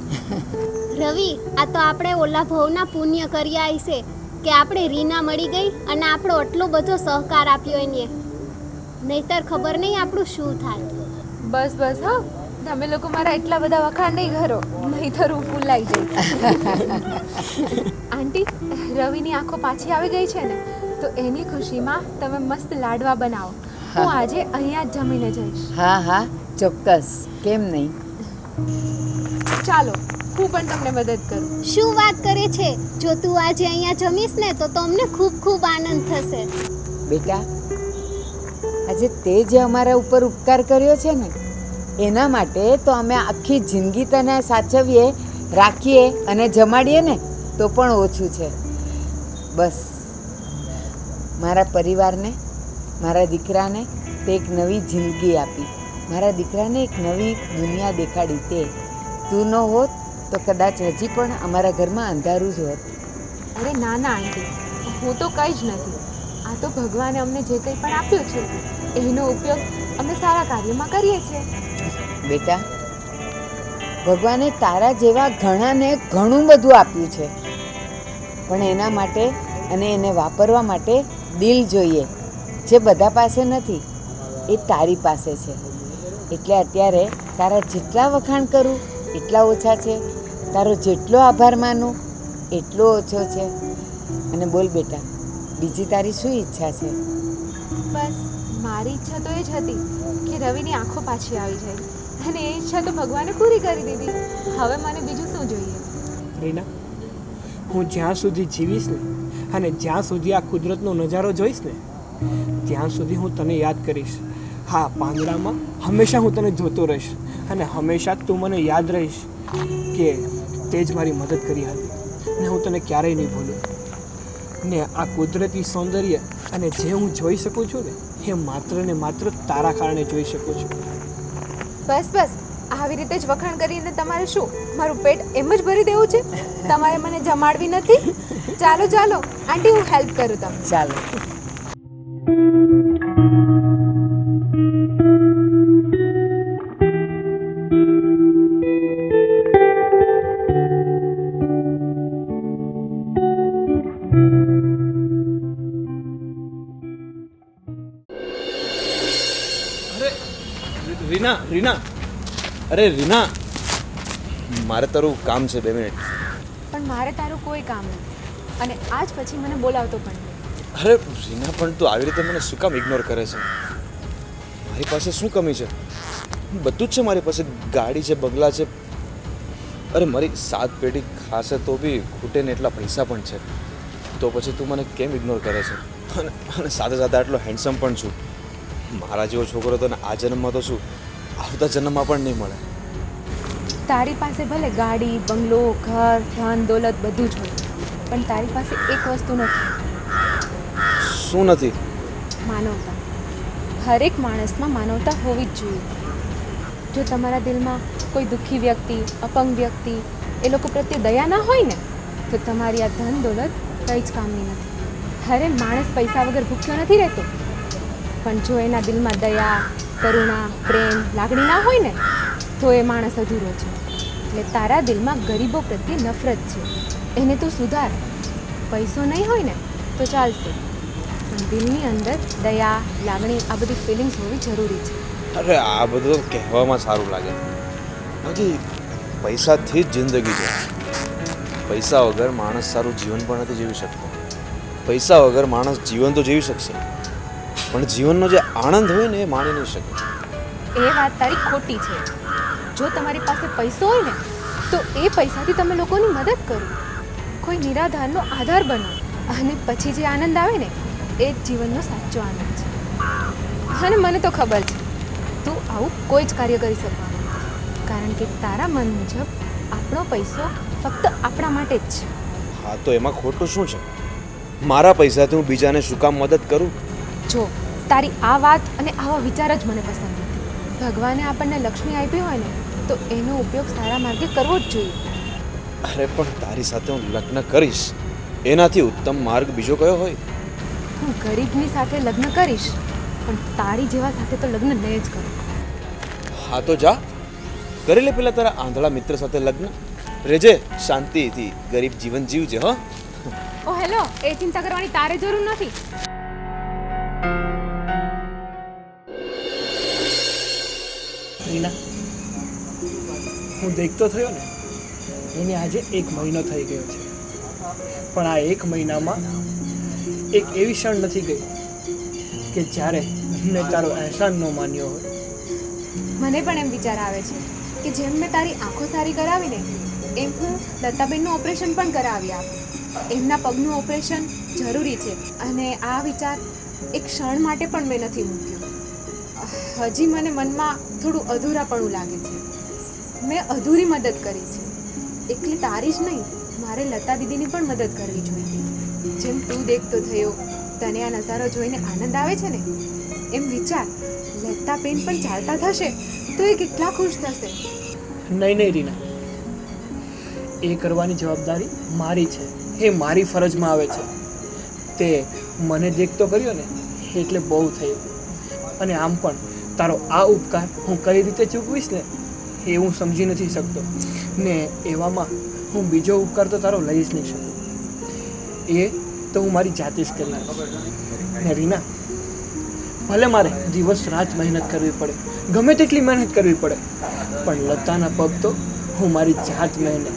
રવિ, આ તો આપણે ઓલા ભવના પુણ્ય કર્યા હશે કે આપણે રીના મળી ગઈ અને આપણો આટલો બધો સહકાર આપ્યો એને. નહીતર ખબર નહીં આપણું શું થાય. બસ બસ હા, તમે લોકો મારા એટલા બધા વખાણ નહીં કરો, નહીંતર હું ફૂલાઈ જઈશ. આંટી, રવિની આંખો પાછી આવી ગઈ છે ને, તો એની ખુશીમાં તમે મસ્ત લાડવા બનાવો. હું આજે અહીંયા જ જમીને જઈશ. હા હા ચોક્કસ, કેમ નહીં. ચાલો, હું પણ તમને મદદ કરું. શું વાત કરે છે? જો તું આજે અહીંયા જમીશ ને તો અમને ખૂબ ખૂબ આનંદ થશે. બેટા, આજે તે જે અમારા ઉપર ઉપકાર કર્યો છે ને, એના માટે તો અમે આખી જિંદગી તને સાચવીએ, રાખીએ અને જમાડીએ ને તો પણ ઓછું છે. બસ મારા પરિવારને, મારા દીકરાને તે એક નવી જિંદગી આપી, મારા દીકરાને એક નવી દુનિયા દેખાડી. તે તું ન હોત તો કદાચ હજી પણ અમારા ઘરમાં અંધારું જ હોત. અરે ના ના આંટી, હું તો કંઈ જ નથી. આ તો ભગવાને અમને જે કંઈ પણ આપ્યું છે એનો ઉપયોગ અમે સારા કાર્યમાં કરીએ છીએ. બેટા, ભગવાને તારા જેવા ઘણાને ઘણું બધું આપ્યું છે, પણ એના માટે અને એને વાપરવા માટે દિલ જોઈએ, જે બધા પાસે નથી એ તારી પાસે છે. એટલે અત્યારે તારા જેટલા વખાણ કરું એટલા ઓછા છે, તારો જેટલો આભાર માનું એટલો ઓછો છે. અને બોલ બેટા, બીજી તારી શું ઈચ્છા છે? બસ મારી ઈચ્છા તો એ જ હતી કે રવિની આંખો પાછી આવી જાય, અને એ ઈચ્છા તો ભગવાને પૂરી કરી દીધી. હવે મને બીજું શું જોઈએ? રીના, હું જ્યાં સુધી જીવીશ ને અને જ્યાં સુધી આ કુદરતનો નજારો જોઈશ ને ત્યાં સુધી હું તને યાદ કરીશ. હા, પાંદડામાં હંમેશા હું તને જોતો રહીશ અને હંમેશા તું મને યાદ રહીશ કે તે જ મારી મદદ કરી હતી, ને હું તને ક્યારેય નહીં ભૂલું. ને આ કુદરતી સૌંદર્ય અને જે હું જોઈ શકું છું ને એ માત્ર ને માત્ર તારા કારણે જોઈ શકું છું. બસ બસ, આવી રીતે જ વખાણ કરીને તમારે શું મારું પેટ એમ જ ભરી દેવું છે? તમારે મને જમાડવી નથી? ચાલો ચાલો આંટી, હું હેલ્પ કરું તમને. ચાલો. રીના, રીના, અરે રીના, મારે તારું કામ છે, 2 મિનિટ. પણ મારે તારું કોઈ કામ નથી, અને આજ પછી મને બોલાવતો પણ નહીં. અરે રીના, પણ તું આવી રીતે મને શું કામ ઇગ્નોર કરે છે? મારી પાસે શું કમી છે? બધું જ છે મારી પાસે. ગાડી છે, બંગલા છે, અરે મારી 7 પેઢી ખાશે તો બી ખૂટે ને એટલા પૈસા પણ છે. તો પછી તું મને કેમ ઇગ્નોર કરે છે? અને સાથે સાથે આટલો હેન્ડસમ પણ છું. મારા જેવો છોકરો તો આ જન્મમાં તો શું, આવતા જન્મમાં પણ નહીં મળે. તારી પાસે ભલે ગાડી, બંગલો, ઘર, ધન, દોલત બધું જ હોય, પણ તારી પાસે એક વસ્તુ નથી. શું નથી? માનવતા. હરેક માણસમાં માનવતા હોવી જ જોઈએ. જો તમારા દિલમાં કોઈ દુઃખી વ્યક્તિ, અપંગ વ્યક્તિ, એ લોકો પ્રત્યે દયા ના હોય ને તો તમારી આ ધન દોલત કંઈ જ કામની નથી. હરે માણસ પૈસા વગર ભૂખ્યો નથી રહેતો, પણ જો એના દિલમાં દયા, કરુણા, પ્રેમ, લાગણી ના હોય ને તો એ માણસ અધૂરો છે. એટલે તારા દિલમાં ગરીબો પ્રત્યે નફરત છે, એને તું સુધાર. પૈસો નહીં હોય ને તો ચાલશે, પણ દિલની અંદર દયા, લાગણી, આ બધી ફિલિંગ્સ હોવી જરૂરી છે. અરે આ બધું કહેવામાં સારું લાગે, બાકી પૈસાથી જ જિંદગી છે. પૈસા વગર માણસ સારું જીવન પણ નથી જીવી શકતો. પૈસા વગર માણસ જીવન તો જીવી શકશે, પણ જીવનનો જે આનંદ હોય ને એ માણી નહીં શકે. એ વાત તારી ખોટી છે. જો તમારી પાસે પૈસો હોય ને તો એ પૈસાથી તમે લોકોની મદદ કરો, કોઈ નિરાધારનો આધાર બનો, અને પછી જે આનંદ આવે ને એ જ જીવનનો સાચો આનંદ છે. અને મને તો ખબર છે તું આવું કોઈ જ કાર્ય કરી શકવાનું નથી, કારણ કે તારા મન મુજબ આપણો પૈસો ફક્ત આપણા માટે જ છે. હા તો એમાં ખોટું શું છે? મારા પૈસાથી હું બીજાને શું કામ મદદ કરું? જો તારી આ વાત અને આવા વિચાર જ મને પસંદ નથી. ભગવાને આપણને લક્ષ્મી આપી હોય ને તો એનો ઉપયોગ સારા માર્ગે કરવો જ જોઈએ. અરે પણ તારી સાથે હું લગ્ન કરીશ, એનાથી ઉત્તમ માર્ગ બીજો કયો હોય? હું ગરીબની સાથે લગ્ન કરીશ, પણ તારી જેવા સાથે તો લગ્ન નહીં જ કરું. હા તો જા કરી લે પેલા તારા આંધળા મિત્ર સાથે લગ્ન. રેજે શાંતિથી ગરીબ જીવન જીવજે. હા ઓ હેલો, એ ચિંતા કરવાની તારે જરૂર નથી. રીના, હું દેખતો થયો ને એને આજે 1 મહિનો થઈ ગયો છે, પણ આ 1 મહિનામાં એક એવી ક્ષણ નથી ગઈ કે જ્યારે મેં તારો અહેસાન ન માન્યો હોય. મને પણ એમ વિચાર આવે છે કે જેમ મેં તારી આંખો સારી કરાવીને એમ હું લતાબેનનું ઓપરેશન પણ કરાવી આપું. એમના પગનું ઓપરેશન જરૂરી છે, અને આ વિચાર એક ક્ષણ માટે પણ મેં નથી મૂક્યો. હજી મને મનમાં થોડું અધૂરાપણું લાગે છે. મેં અધૂરી મદદ કરી છે. એકલી તારી જ નહીં, મારે લતા દીદીની પણ મદદ કરવી જોઈએ. જેમ તું દેખતો થયો, તને આ નજારો જોઈને આનંદ આવે છે ને, એમ વિચાર લતા બેન પણ ચાલતા થશે તો એ કેટલા ખુશ થશે. નહીં રીના, એ કરવાની જવાબદારી મારી છે, એ મારી ફરજમાં આવે છે. તે મને દેખતો કર્યો ને એટલે બહુ થયું. અને આમ પણ તારો આ ઉપકાર હું કઈ રીતે ચૂકવીશ ને એ હું સમજી નથી શકતો, ને એવામાં હું બીજો ઉપકાર તો તારો લઈ જ નહીં શકું. એ તો હું મારી જાતે જ કરી લઈશ. ને રીના, ભલે મારે દિવસ રાત મહેનત કરવી પડે, ગમે તેટલી મહેનત કરવી પડે, પણ લતાના પગ તો હું મારી જાત મહેનત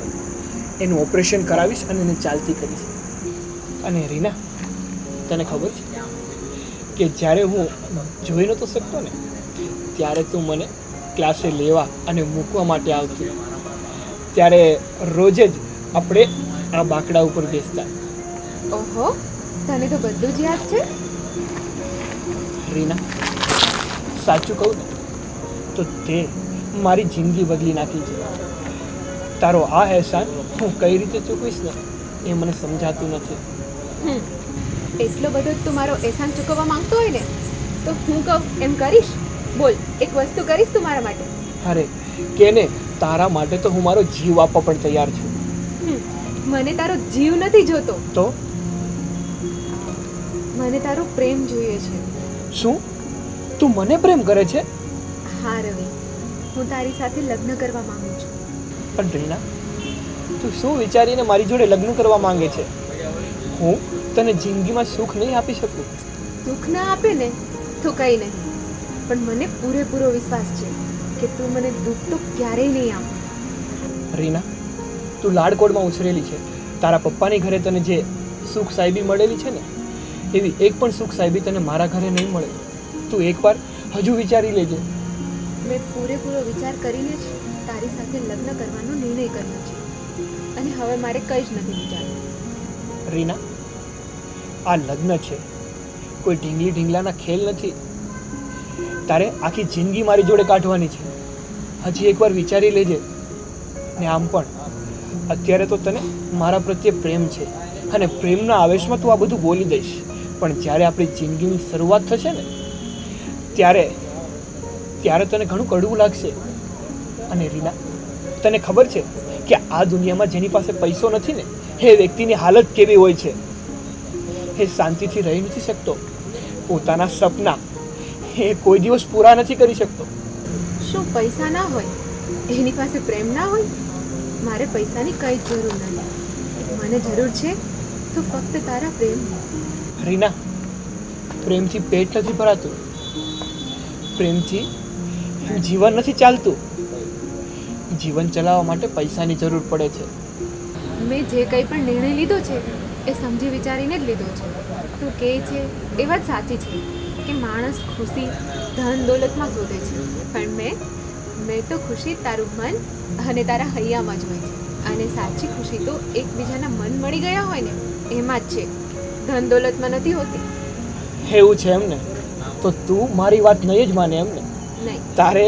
એનું ઓપરેશન કરાવીશ અને એને ચાલતી કરીશ. અને રીના, તને ખબર છે કે જ્યારે હું જોઈ નહોતો શકતો ને ત્યારે તું મને ક્લાસે લેવા અને મૂકવા માટે આવતી. ત્યારે રોજે જ આપણે આ બાકડા ઉપર બેસતા. ઓહો, તને તો બધું જ યાદ છે. રીના, સાચું કહું ને તો તે મારી જિંદગી બદલી નાખી છે. તારો આ અહેસાન હું કઈ રીતે ચૂકવીશ ને એ મને સમજાતું નથી. એટલો બધો તું મારો અહેસાન ચૂકવવા માંગતો હોય ને તો હું કહું એમ કરીશ. બોલ, એક વસ્તુ કરીશ તું મારા માટે? અરે કેને, તારા માટે તો હું મારો જીવ આપવા પણ તૈયાર છું. મને તારો જીવ નથી જોતો, તો મને તારો પ્રેમ જોઈએ છે. શું તું મને પ્રેમ કરે છે? હા રવિ, હું તારી સાથે લગ્ન કરવા માંગુ છું. પણ રીના, તું શું વિચારીને મારી જોડે લગ્ન કરવા માંગે છે? હું તને જિંદગીમાં સુખ નહીં આપી શકું. દુઃખ ના આપે ને તો કંઈ નહીં, પણ મને પૂરેપૂરો વિશ્વાસ છે કે તું મને દુઃખ તો ક્યારેય નહીં આપે. રીના, તું લાડકોડમાં ઉછરેલી છે. તારા પપ્પાની ઘરે તને જે સુખ સાહેબી મળેલી છે ને એવી એક પણ સુખ સાહેબી તને મારા ઘરે નહીં મળે. તું એકવાર હજુ વિચારી લેજે. મેં પૂરેપૂરો વિચાર કરીને જ તારી સાથે લગ્ન કરવાનો નિર્ણય કર્યો છે, અને હવે મારે કંઈ જ નથી વિચારવું. રીના, આ લગ્ન છે, કોઈ ઢીંગલી ઢીંગલાના ખેલ નથી. તારે આખી જિંદગી મારી જોડે કાઢવાની છે. હજી એકવાર વિચારી લેજે. ને આમ પણ અત્યારે તો તને મારા પ્રત્યે પ્રેમ છે, અને પ્રેમના આવેશમાં તું આ બધું બોલી દઈશ, પણ જ્યારે આપણી જિંદગીની શરૂઆત થશે ને ત્યારે તને ઘણું કડવું લાગશે. અને રીના, તને ખબર છે કે આ દુનિયામાં જેની પાસે પૈસો નથી ને એ વ્યક્તિની હાલત કેવી હોય છે? એ શાંતિથી રહી નથી શકતો. પોતાના સપના એ કોઈ દિવસ પૂરા નથી કરી શકતો. શું પૈસા ના હોય એની પાસે પ્રેમ ના હોય? મારે પૈસાની કંઈ જ જરૂર નથી. મને જરૂર છે તો ફક્ત તારા પ્રેમ. રીના, પ્રેમથી પેટ નથી ભરાતું, પ્રેમથી જીવન નથી ચાલતું. જીવન ચલાવવા માટે પૈસાની જરૂર પડે છે. મેં જે કંઈ પણ નિર્ણય લીધો છે એ સમજી વિચારીને જ લીધો છે. તું કહે છે એ વાત સાચી છે કે માણસ ખુશી ધન દોલતમાં શોધે છે, પણ મેં તો ખુશી તારું મન અને તારા હૈયામાં જ હોય છે. અને સાચી ખુશી તો એકબીજાના મન મળી ગયા હોય ને એમાં જ છે, ધન દોલતમાં નથી હોતી. એવું છે એમને? તો તું મારી વાત નહીં જ માને એમને? નહીં. તારે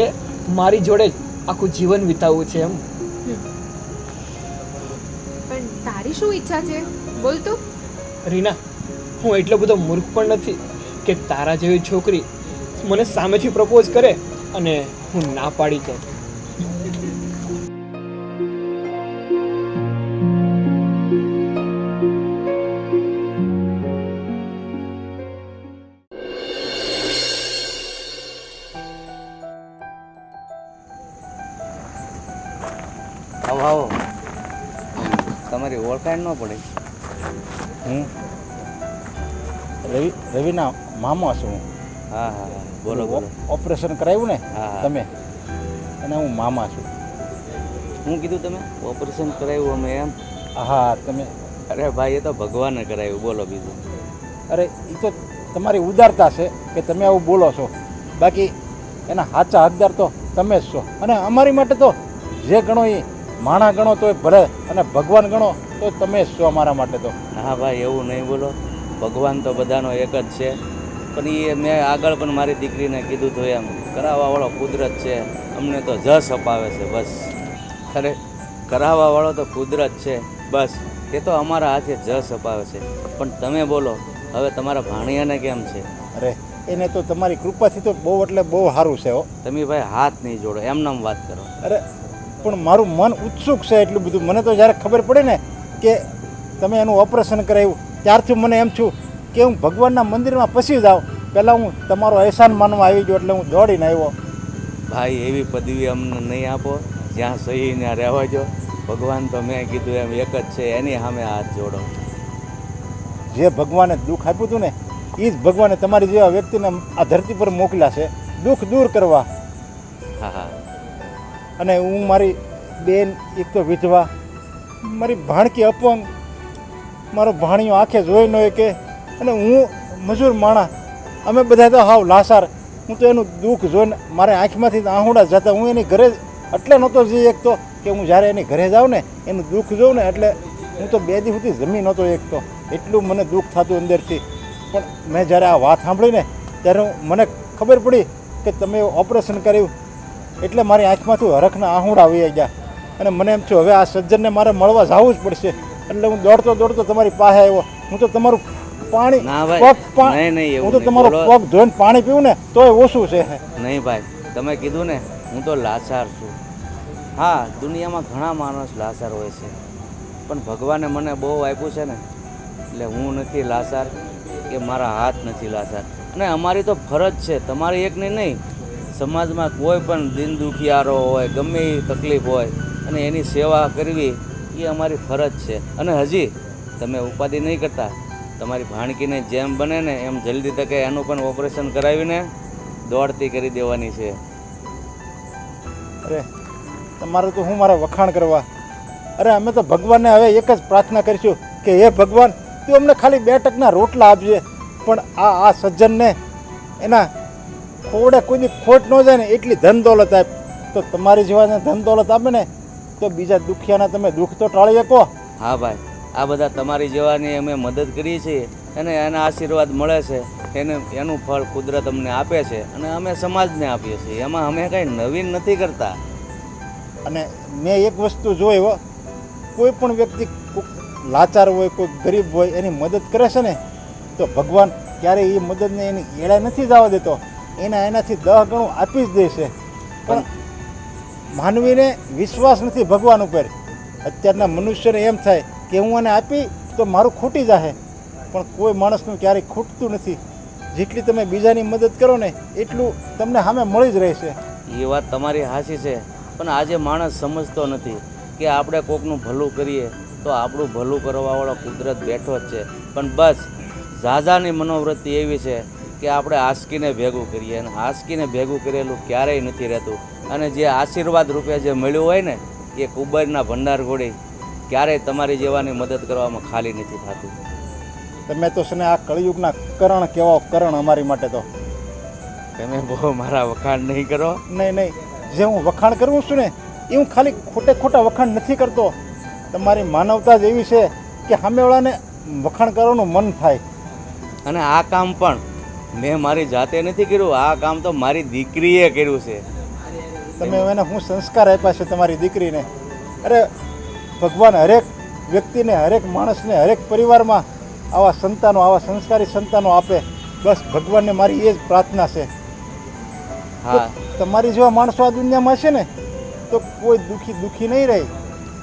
મારી જોડે જ આખું જીવન વિતાવવું છે એમ? પણ તારી શું ઈચ્છા છે બોલ તો. રીના, હું એટલો બધો મૂર્ખ પણ નથી કે તારા જેવી છોકરી મને સામેથી પ્રપોઝ કરે અને હું ના પાડી દઉં. આવો આવો. તમારી ઓળખાણ ન પડી. હું રવિના મામા છું. હા હા હા, બોલો બોલો. ઓપરેશન કરાવ્યું ને હા, હા. તમે, અને હું મામા છું. શું કીધું તમે? ઓપરેશન કરાવ્યું અમે એમ? હા તમે. અરે ભાઈ, એ તો ભગવાને કરાવ્યું. બોલો બીજું. અરે એ તો તમારી ઉદારતા છે કે તમે આવું બોલો છો, બાકી એના સાચા હકદાર તો તમે જ છો. અને અમારી માટે તો જે ગણો એ માણા ગણો તોય ભલે, અને ભગવાન ગણો તો તમે જ છો અમારા માટે તો. હા ભાઈ, એવું નહીં બોલો. ભગવાન તો બધાનો એક જ છે, પણ એ મેં આગળ પણ મારી દીકરીને કીધું તો એમ કરાવવાવાળો કુદરત છે, અમને તો જશ અપાવે છે બસ. અરે કરાવવાવાળો તો કુદરત છે બસ, એ તો અમારા હાથે જશ અપાવે છે. પણ તમે બોલો, હવે તમારા ભાણિયાને કેમ છે? અરે એને તો તમારી કૃપાથી તો બહુ એટલે બહુ સારું છે હો. તમે ભાઈ હાથ નહીં જોડો, એમનામ વાત કરો. અરે પણ મારું મન ઉત્સુક છે એટલું બધું. મને તો જ્યારે ખબર પડે ને કે તમે એનું ઓપરેશન કરાવ્યું ત્યારથી મને એમ છું કે હું ભગવાનના મંદિરમાં પસી જાઉં, પહેલાં હું તમારો અહેસાન માનવા આવી ગયો એટલે હું દોડીને આવ્યો. ભાઈ, એવી પદવી અમને નહીં આપો, જ્યાં સહી ત્યાં રહેવા દો. ભગવાન તો મેં કીધું એમ એક જ છે, એની સામે હાથ જોડો. જે ભગવાને દુઃખ આપ્યું હતું ને એ જ ભગવાને તમારી જેવા વ્યક્તિને આ ધરતી પર મોકલ્યા છે દુઃખ દૂર કરવા. હા હા. અને હું મારી બેન એક તો વિધવા, મારી ભાણકી અપંગ, મારો ભાણિયો આંખે જોઈ ન કે, અને હું મજૂર માણા, અમે બધા તો હાવ લાસાર. હું તો એનું દુઃખ જોઈને મારે આંખમાંથી આહુડા જતા. હું એની ઘરે એટલે નહોતો જઈ એકતો કે હું જ્યારે એની ઘરે જાઉં ને એનું દુઃખ જોઉં ને એટલે હું તો 2 દિવસ સુધી જમી નહોતો એકતો, એટલું મને દુઃખ થતું અંદરથી. પણ મેં જ્યારે આ વાત સાંભળી ને ત્યારે મને ખબર પડી કે તમે ઓપરેશન કર્યું એટલે મારી આંખમાંથી હરખના આહુડા આવી ગયા. અને મને એમ થયું હવે આ સજ્જનને મારે મળવા જવું જ પડશે. એટલે હું દોડતો દોડતો તમારી પાસે આવ્યો. હું તો તમારું પાણી ના ભાઈ, પગ નહીં, નહીં, એવું હું તો નહીં. તમારો બોલો. પગ ધોઈને પાણી પીવું ને તોય ઓછું છે. નહીં ભાઈ, તમે કીધું ને, હું તો લાચાર છું. હા, દુનિયામાં ઘણા માણસ લાચાર હોય છે, પણ ભગવાને મને બહુ આપ્યું છે ને એટલે હું નથી લાચાર, કે મારા હાથ નથી લાચાર. અને અમારી તો ફરજ છે, તમારી એકની નહીં, સમાજમાં કોઈ પણ દિન દુખિયારો હોય, ગમે એ તકલીફ હોય અને એની સેવા કરવી એ અમારી ફરજ છે. અને હજી તમે ઉપાધિ નહીં કરતા, તમારી ભાણકીને જેમ બને ને એમ જલ્દી તકે એનું પણ ઓપરેશન કરાવીને દોડતી કરી દેવાની છે. અરે તમારું તો હું મારા વખાણ કરવા. અરે અમે તો ભગવાનને હવે એક જ પ્રાર્થના કરીશું કે હે ભગવાન, તું અમને ખાલી 2 ટકના રોટલા આપજે, પણ આ સજ્જનને એના ખોડે કોઈ ખોટ ન જાય ને એટલી ધન દોલત આપ. તો તમારી જેવાને ધન દોલત આપે ને તો બીજા દુખિયાના તમે દુઃખ તો ટાળી શકો. હા ભાઈ, આ બધા તમારી જેવાની અમે મદદ કરીએ છીએ અને એના આશીર્વાદ મળે છે, એનું ફળ કુદરત અમને આપે છે અને અમે સમાજને આપીએ છીએ. એમાં અમે કંઈ નવીન નથી કરતા. અને મેં એક વસ્તુ જોઈ હો, કોઈ પણ વ્યક્તિ લાચાર હોય, કોઈ ગરીબ હોય, એની મદદ કરે છે ને તો ભગવાન ક્યારેય એ મદદને એની એળે નથી જવા દેતો, એનાથી 10 ગણું આપી જ દે છે. પણ માનવીને વિશ્વાસ નથી ભગવાન ઉપર. અત્યારના મનુષ્યને એમ થાય કે હું આને આપી તો મારું ખૂટી જશે, પણ કોઈ માણસનું ક્યારેય ખૂટતું નથી. જેટલી તમે બીજાની મદદ કરો ને એટલું તમને સામે મળી જ રહેશે. એ વાત તમારી સાચી છે, પણ આજે માણસ સમજતો નથી કે આપણે કોકનું ભલું કરીએ તો આપણું ભલું કરવાવાળો કુદરત બેઠો જ છે. પણ બસ ઝાઝાની મનોવૃત્તિ એવી છે કે આપણે આસકીને ભેગું કરીએ, અને આસકીને ભેગું કરેલું ક્યારેય નથી રહેતું. અને જે આશીર્વાદ રૂપે જે મળ્યું હોય ને એ કુંભારના ભંડાર ઘોડી ક્યારેય તમારી જેવાની મદદ કરવામાં ખાલી નથી થતું. તમે તો છે ને આ કળિયુગના કરણ કેવો કરણ અમારી માટે તો. તમે બહુ મારા વખાણ નહીં કરો. નહીં નહીં, જે હું વખાણ કરું છું ને એ હું ખાલી ખોટા વખાણ નથી કરતો. તમારી માનવતા જ એવી છે કે સામેવાળાને વખાણ કરવાનું મન થાય. અને આ કામ પણ મેં મારી જાતે નથી કર્યું, આ કામ તો મારી દીકરીએ કર્યું છે. તમે એને હું સંસ્કાર આપ્યા છે તમારી દીકરીને. અરે ભગવાન હરેક વ્યક્તિને, હરેક માણસને, હરેક પરિવારમાં આવા સંતાનો, આવા સંસ્કારી સંતાનો આપે. બસ ભગવાનને મારી એ જ પ્રાર્થના છે. હા તમારી જેવા માણસો આ દુનિયામાં છે ને તો કોઈ દુઃખી નહીં રહે.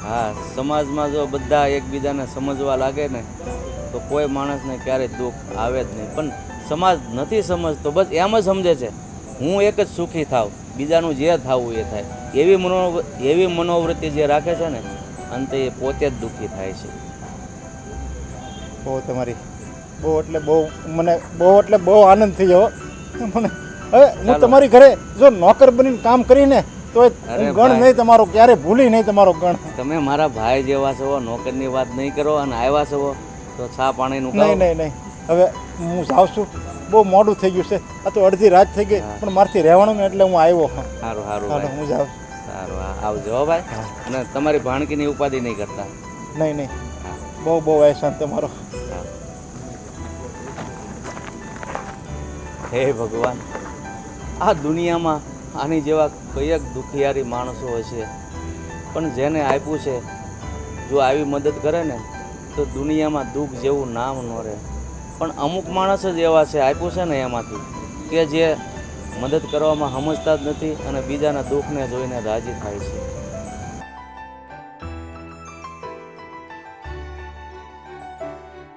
હા, સમાજમાં જો બધા એકબીજાને સમજવા લાગે ને તો કોઈ માણસને ક્યારેય દુઃખ આવે જ નહીં. પણ સમાજ નથી સમજતો, બસ એમ જ સમજે છે હું એક જ સુખી થાવ, બીજાનું જે થવું એ થાય. એવી મનોવૃત્તિ જે રાખે છે ને અંતે એ પોતે જ દુઃખી થાય છે. બહુ તમારી બહુ એટલે બહુ આનંદ થઈ ગયો મને. હવે હું તમારી ઘરે જો નોકર બનીને કામ કરીને તો અરે ગણ ભાઈ. નહીં તમારો, ક્યારે ભૂલી નહીં તમારો ગણ. તમે મારા ભાઈ જેવા છો, નોકરની વાત નહીં કરો, અને આવ્યા છો તો ચા પાણીનું નહીં કહો. નહીં નહીં, હવે હું જાઉં છું. બહુ મોડું થઈ ગયું છે, આ તો અડધી રાત થઈ ગઈ, પણ મારથી રહેવાનું ને એટલે હું આવ્યો. સારું સારું હાલો, ભાઈ, હું જાઉં. સારું. હા, આવજો હો ભાઈ. અને તમારી ભાણકીની ઉપાધિ નહીં કરતા. નહીં નહીં, હા, બહુ અહેસાન તમારો. હા. હે ભગવાન, આ દુનિયામાં આની જેવા કયેક દુખિયારી માણસો હશે, પણ જેને આપ્યું છે જો આવી મદદ કરે ને તો દુનિયામાં દુઃખ જેવું નામ ન રહે. પણ અમુક માણસ જ એવા છે આપ્યું છે ને એમાંથી કે જે મદદ કરવામાં સમજતા જ નથી અને બીજાના દુઃખને જોઈને રાજી થાય છે.